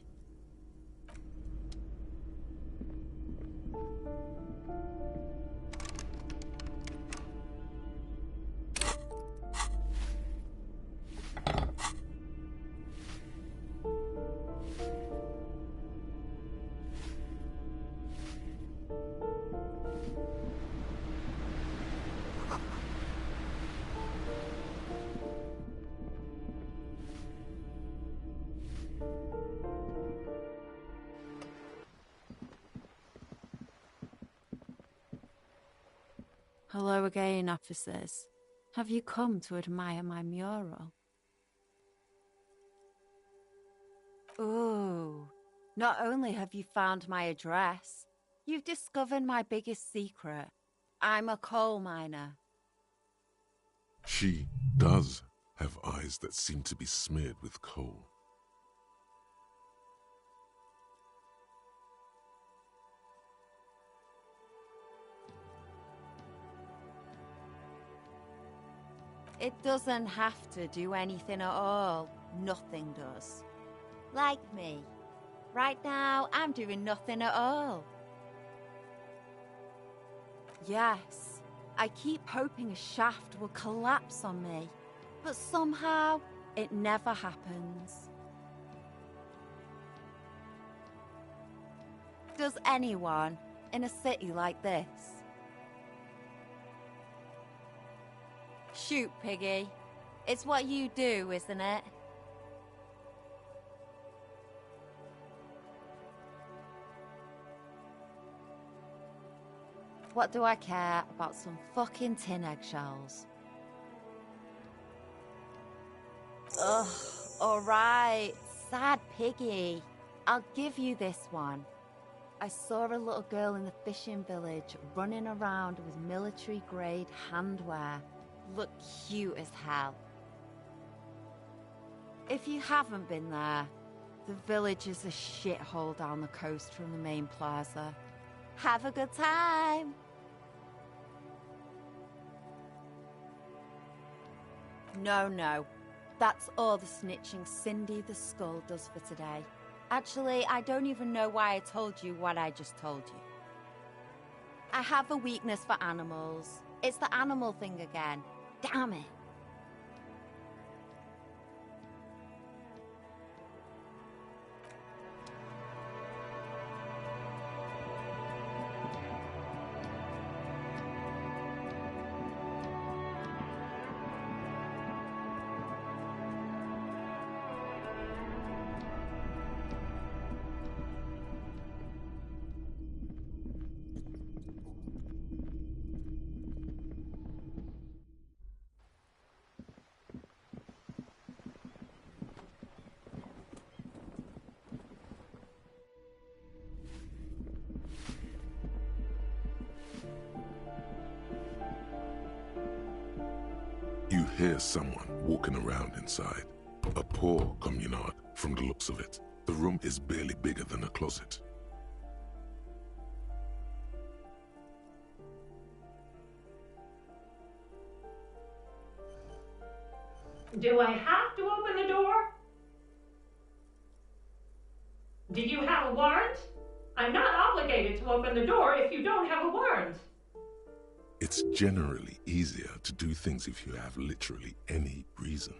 Speaker 5: Hello again, officers. Have you come to admire my mural? Ooh, not only have you found my address, you've discovered my biggest secret. I'm a coal miner.
Speaker 3: She does have eyes that seem to be smeared with coal.
Speaker 5: It doesn't have to do anything at all. Nothing does. Like me. Right now, I'm doing nothing at all. Yes, I keep hoping a shaft will collapse on me, but somehow it never happens. Does anyone in a city like this? Shoot, Piggy. It's what you do, isn't it? What do I care about some fucking tin eggshells? Ugh, alright, sad Piggy. I'll give you this one. I saw a little girl in the fishing village running around with military-grade handwear. Looked cute as hell. If you haven't been there, the village is a shithole down the coast from the main plaza. Have a good time! No. That's all the snitching Cindy the Skull does for today. Actually, I don't even know why I told you what I just told you. I have a weakness for animals. It's the animal thing again. Damn it.
Speaker 3: You hear someone walking around inside. A poor communard, from the looks of it. The room is barely bigger than a closet.
Speaker 17: Do I have to open the door? Do you have a warrant? I'm not obligated to open the door if you don't have a warrant.
Speaker 3: It's generally easier to do things if you have literally any reason.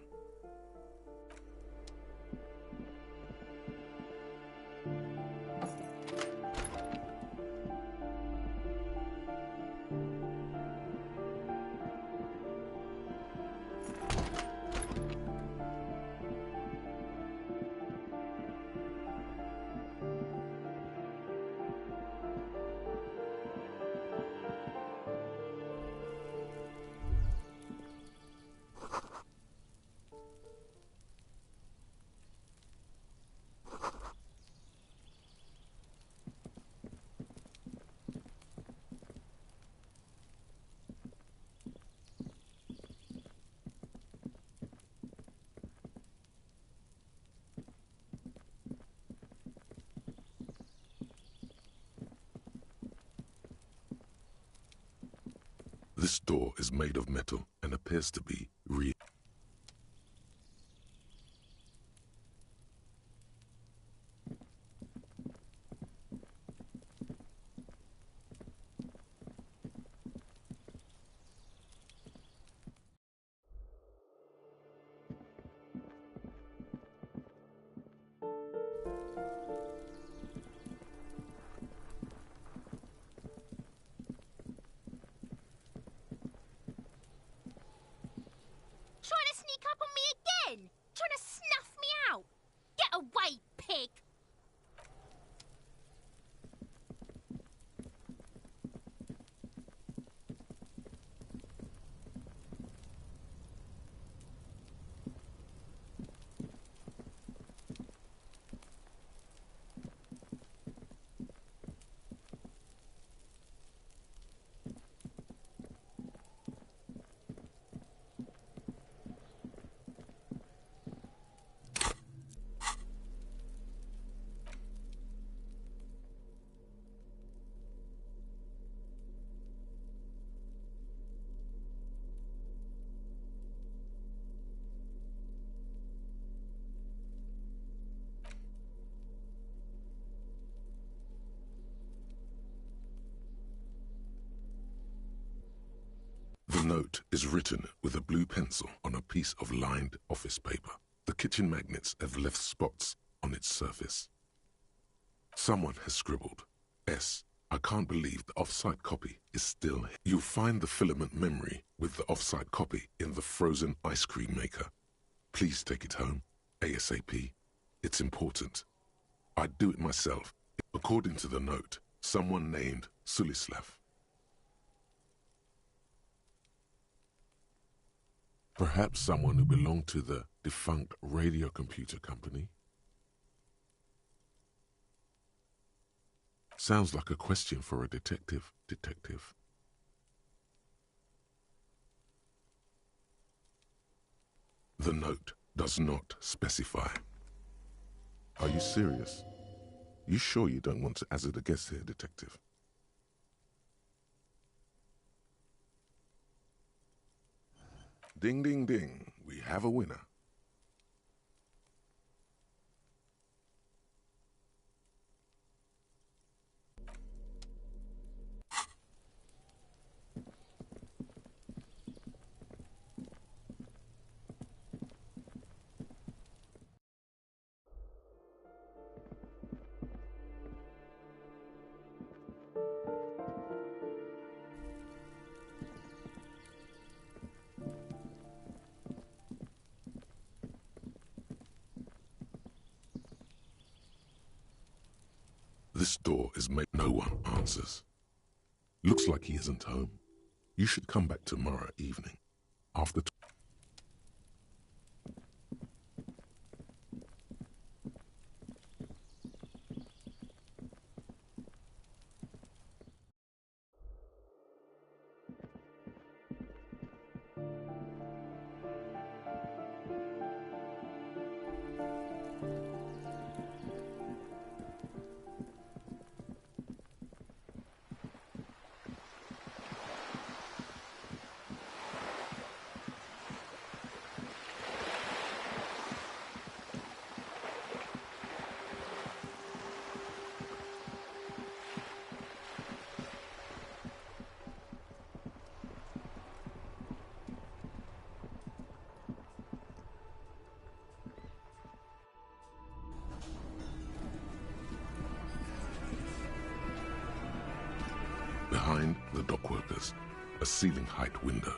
Speaker 3: This door is made of metal and appears to be real.
Speaker 6: Trying to sneak up on me again? Trying to snuff me out? Get away, pig!
Speaker 3: The note is written with a blue pencil on a piece of lined office paper. The kitchen magnets have left spots on its surface. Someone has scribbled, S. I can't believe the off-site copy is still here. You'll find the filament memory with the off-site copy in the frozen ice cream maker. Please take it home, ASAP. It's important. I'd do it myself. According to the note, someone named Sulislav. Perhaps someone who belonged to the defunct radio computer company? Sounds like a question for a detective. The note does not specify. Are you serious? You sure you don't want to hazard a guess here, detective? Ding, ding, ding. We have a winner. This door is made. No one answers. Looks like he isn't home. You should come back tomorrow evening. After. ceiling height window.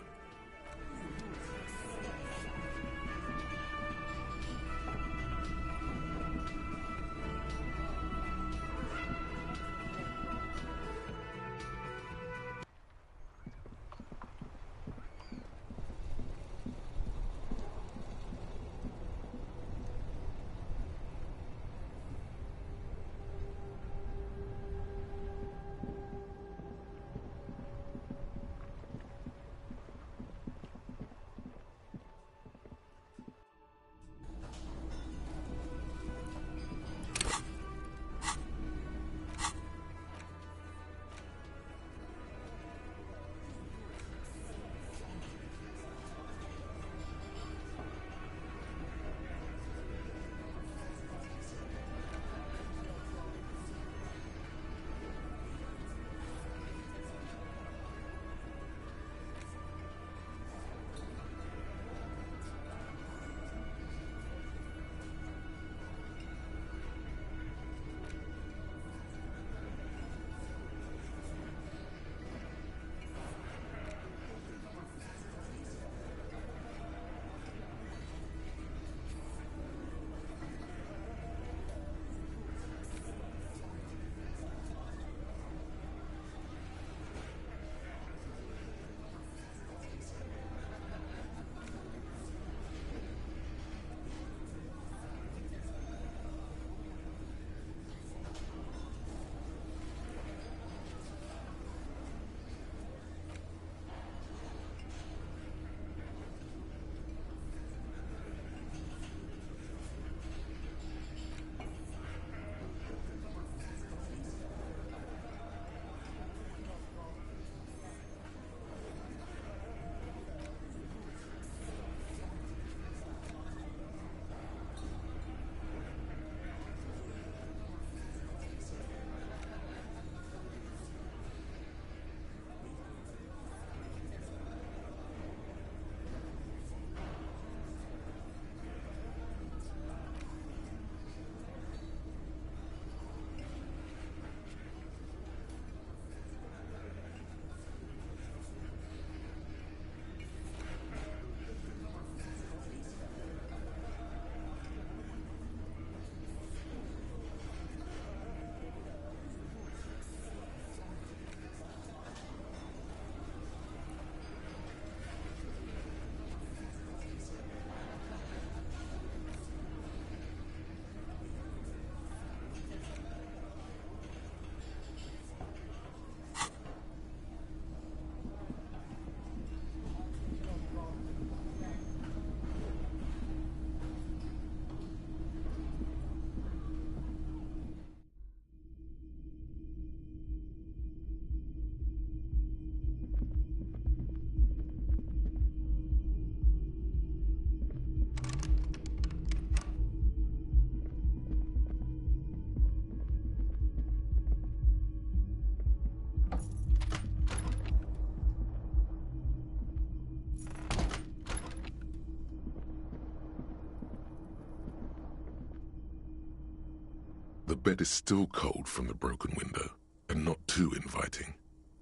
Speaker 3: The bed is still cold from the broken window, and not too inviting,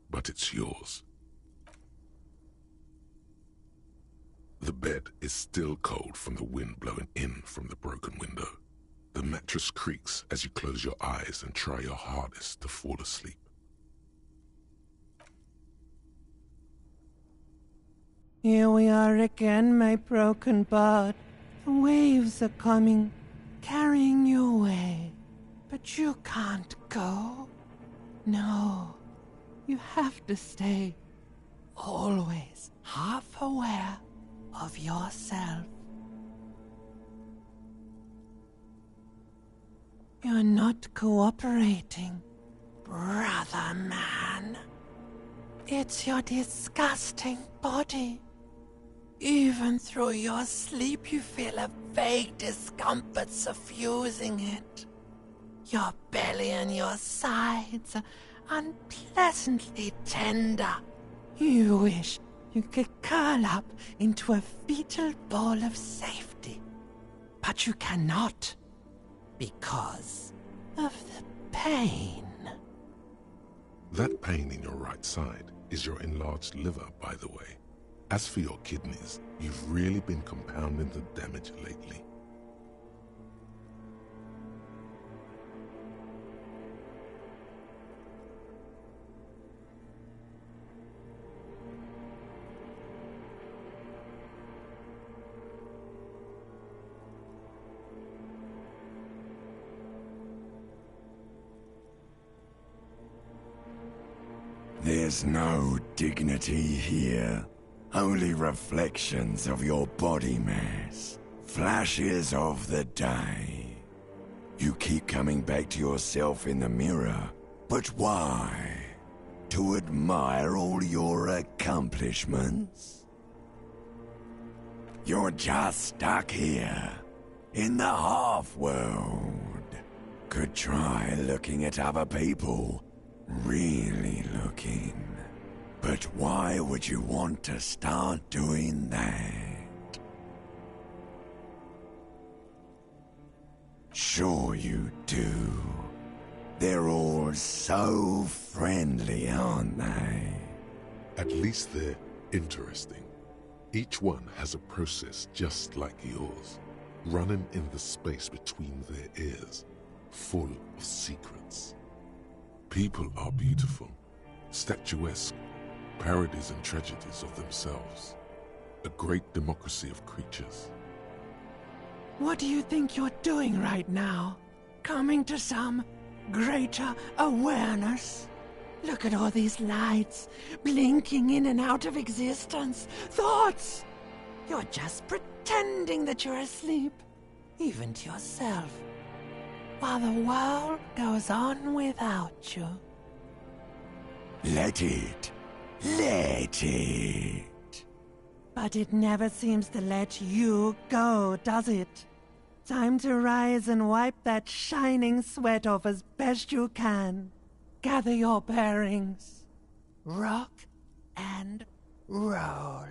Speaker 3: but it's yours. The bed is still cold from the wind blowing in from the broken window. The mattress creaks as you close your eyes and try your hardest to fall asleep.
Speaker 18: Here we are again, my broken bud. The waves are coming, carrying you away. But you can't go. No, you have to stay. Always half aware of yourself. You're not cooperating, brother man. It's your disgusting body. Even through your sleep you feel a vague discomfort suffusing it. Your belly and your sides are unpleasantly tender. You wish you could curl up into a fetal ball of safety. But you cannot, because of the pain.
Speaker 3: That pain in your right side is your enlarged liver, by the way. As for your kidneys, you've really been compounding the damage lately.
Speaker 19: There's no dignity here. Only reflections of your body mass. Flashes of the day. You keep coming back to yourself in the mirror. But why? To admire all your accomplishments? You're just stuck here. In the half-world. Could try looking at other people. Really looking. But why would you want to start doing that? Sure you do. They're all so friendly, aren't they?
Speaker 3: At least they're interesting. Each one has a process just like yours, running in the space between their ears, full of secrets. People are beautiful, statuesque, parodies and tragedies of themselves. A great democracy of creatures.
Speaker 18: What do you think you're doing right now? Coming to some greater awareness? Look at all these lights, blinking in and out of existence. Thoughts! You're just pretending that you're asleep, even to yourself, while the world goes on without you.
Speaker 19: Let it. Let it.
Speaker 18: But it never seems to let you go, does it? Time to rise and wipe that shining sweat off as best you can. Gather your bearings. Rock and roll.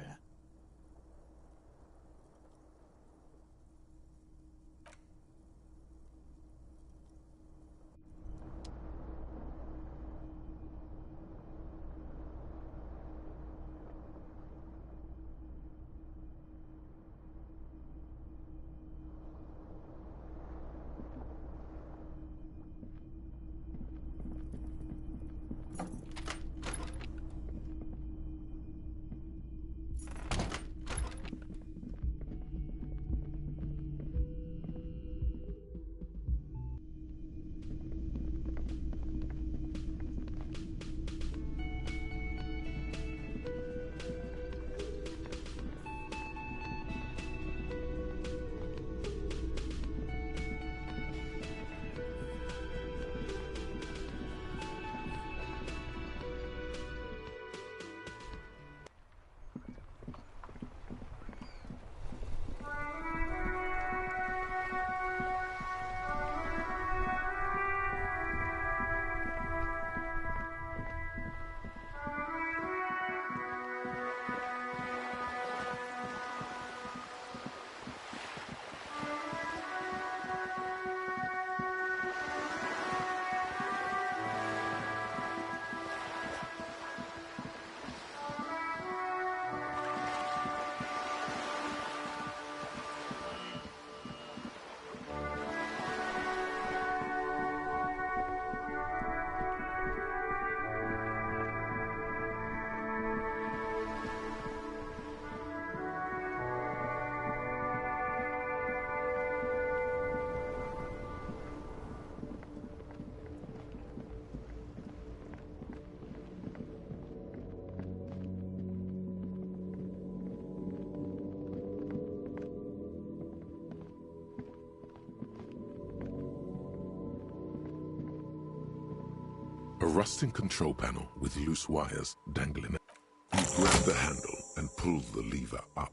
Speaker 3: A rusting control panel with loose wires dangling. You grab the handle and pull the lever up.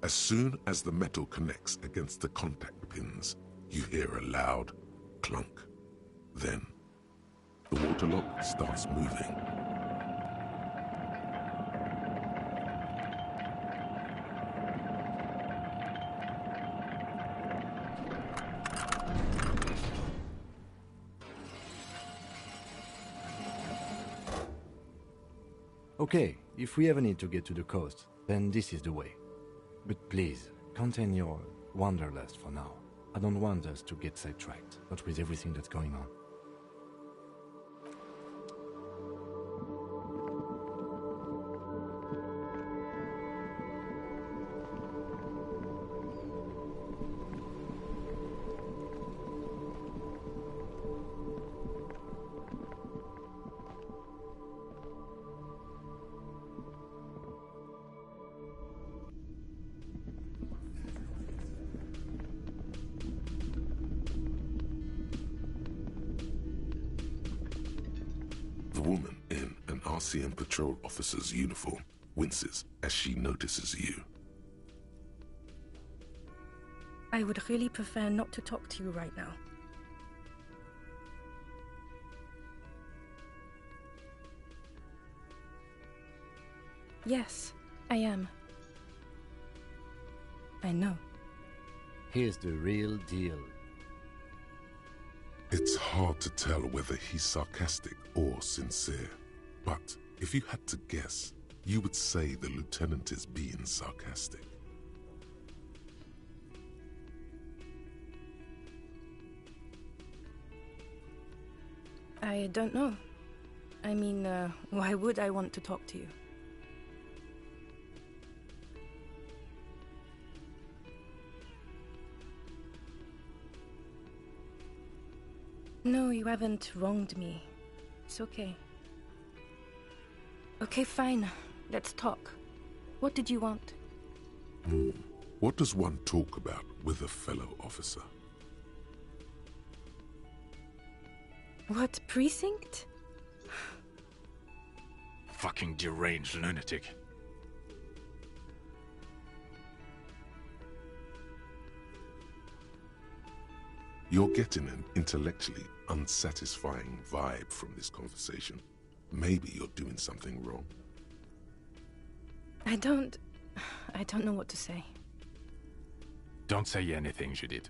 Speaker 3: As soon as the metal connects against the contact pins, you hear a loud clunk. Then, the water lock starts moving.
Speaker 20: Okay, if we ever need to get to the coast, then this is the way. But please, contain your wanderlust for now. I don't want us to get sidetracked, not with everything that's going on.
Speaker 3: The woman in an RCM patrol officer's uniform winces as she notices you.
Speaker 21: I would really prefer not to talk to you right now. Yes, I am. I know.
Speaker 20: Here's the real deal.
Speaker 3: It's hard to tell whether he's sarcastic or sincere, but if you had to guess, you would say the lieutenant is being sarcastic.
Speaker 21: I don't know. I mean, why would I want to talk to you? No, you haven't wronged me. It's okay. Okay, fine. Let's talk. What did you want?
Speaker 3: What does one talk about with a fellow officer?
Speaker 21: What precinct?
Speaker 22: Fucking deranged lunatic.
Speaker 3: You're getting an intellectually unsatisfying vibe from this conversation. Maybe you're doing something wrong.
Speaker 21: I don't know what to say.
Speaker 22: Don't say anything, Judith.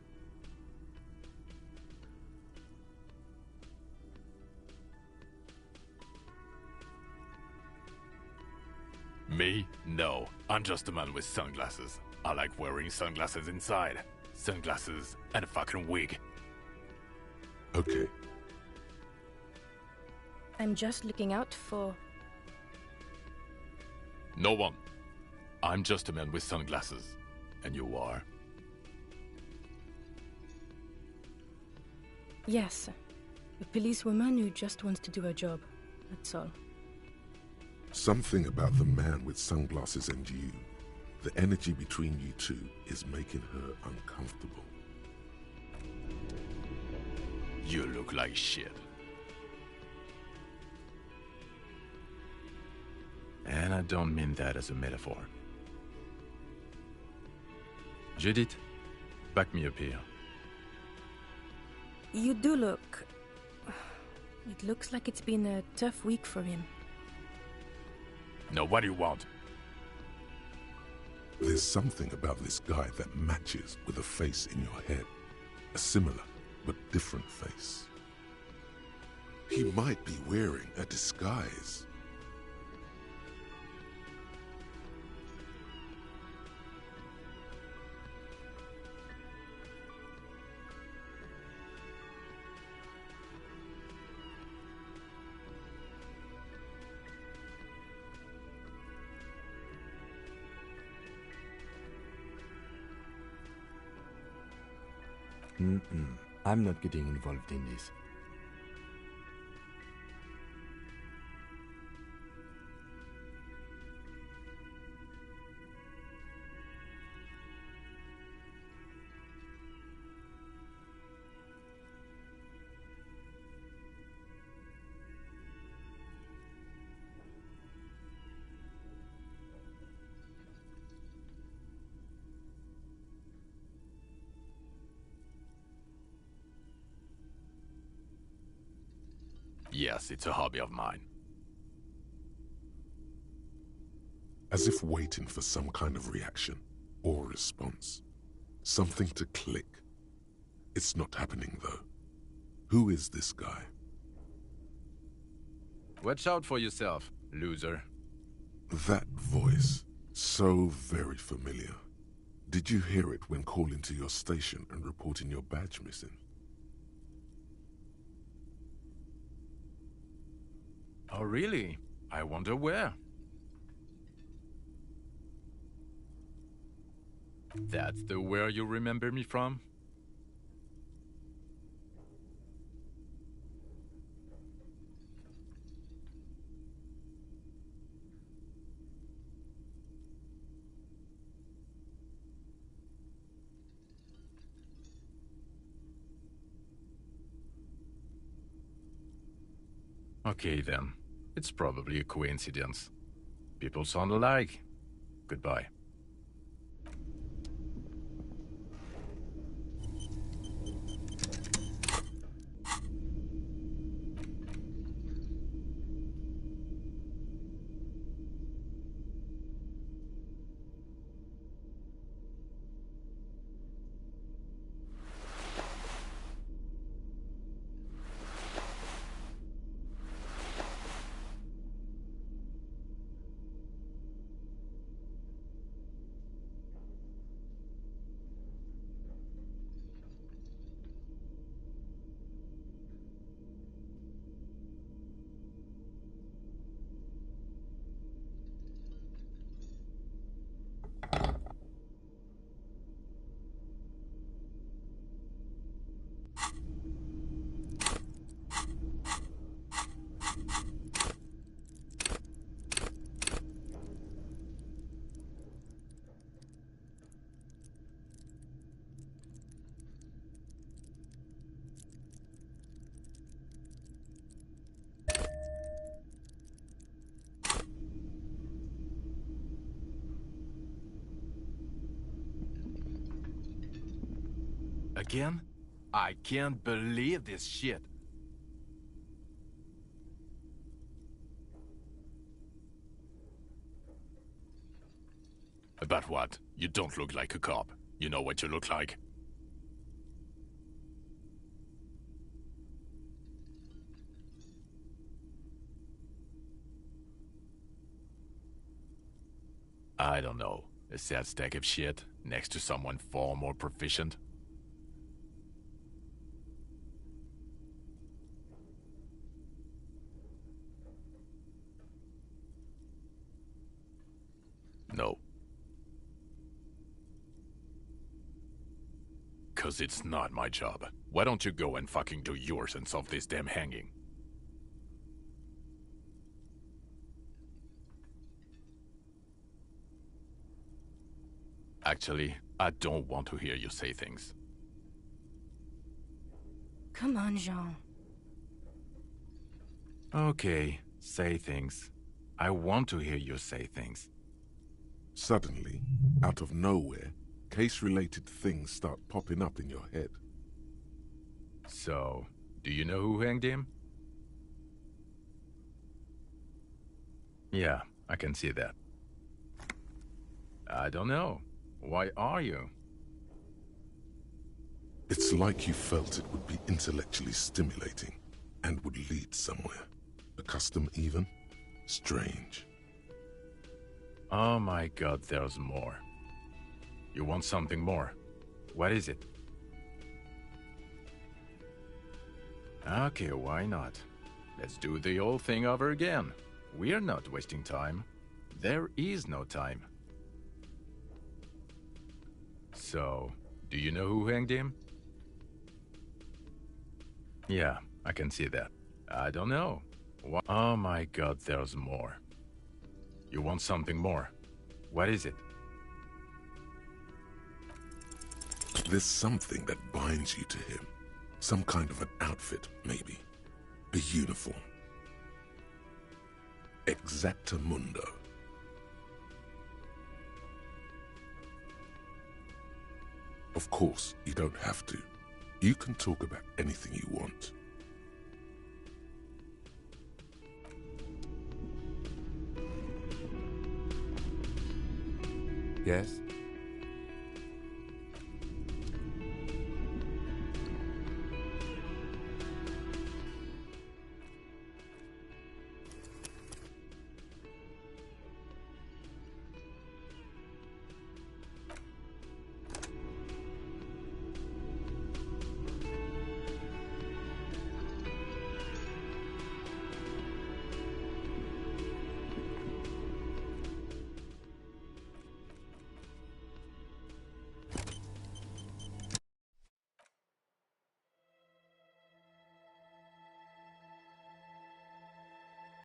Speaker 22: Me? No. I'm just a man with sunglasses. I like wearing sunglasses inside. Sunglasses and a fucking wig.
Speaker 3: Okay.
Speaker 21: I'm just looking out for...
Speaker 22: No one. I'm just a man with sunglasses. And you are?
Speaker 21: Yes. A policewoman who just wants to do her job. That's all.
Speaker 3: Something about the man with sunglasses and you, the energy between you two, is making her uncomfortable.
Speaker 22: You look like shit. And I don't mean that as a metaphor. Judith, back me up here.
Speaker 21: You do look... It looks like it's been a tough week for him.
Speaker 22: Now, what do you want?
Speaker 3: There's something about this guy that matches with a face in your head. A similar but different face. He might be wearing a disguise.
Speaker 20: I'm not getting involved in this.
Speaker 22: Yes, it's a hobby of mine.
Speaker 3: As if waiting for some kind of reaction or response. Something to click. It's not happening, though. Who is this guy?
Speaker 22: Watch out for yourself, loser.
Speaker 3: That voice, so very familiar. Did you hear it when calling to your station and reporting your badge missing?
Speaker 22: Oh, really? I wonder where. That's the where you remember me from? Okay then. It's probably a coincidence. People sound alike. Goodbye. Again? I can't believe this shit. About what? You don't look like a cop. You know what you look like. I don't know. A sad stack of shit next to someone far more proficient. No. 'Cause it's not my job. Why don't you go and fucking do yours and solve this damn hanging? Actually, I don't want to hear you say things.
Speaker 21: Come on, Jean.
Speaker 22: Okay, say things. I want to hear you say things.
Speaker 3: Suddenly, out of nowhere, case-related things start popping up in your head.
Speaker 22: So, do you know who hanged him? Yeah, I can see that. I don't know. Why are you?
Speaker 3: It's like you felt it would be intellectually stimulating and would lead somewhere. A custom even? Strange.
Speaker 22: Oh my god, there's more. You want something more? What is it? Okay, why not? Let's do the old thing over again. We're not wasting time. There is no time. So, do you know who hanged him? Yeah, I can see that. I don't know. Oh my god, there's more. You want something more? What is it?
Speaker 3: There's something that binds you to him. Some kind of an outfit, maybe. A uniform. Exactamundo. Of course, you don't have to. You can talk about anything you want.
Speaker 4: Yes?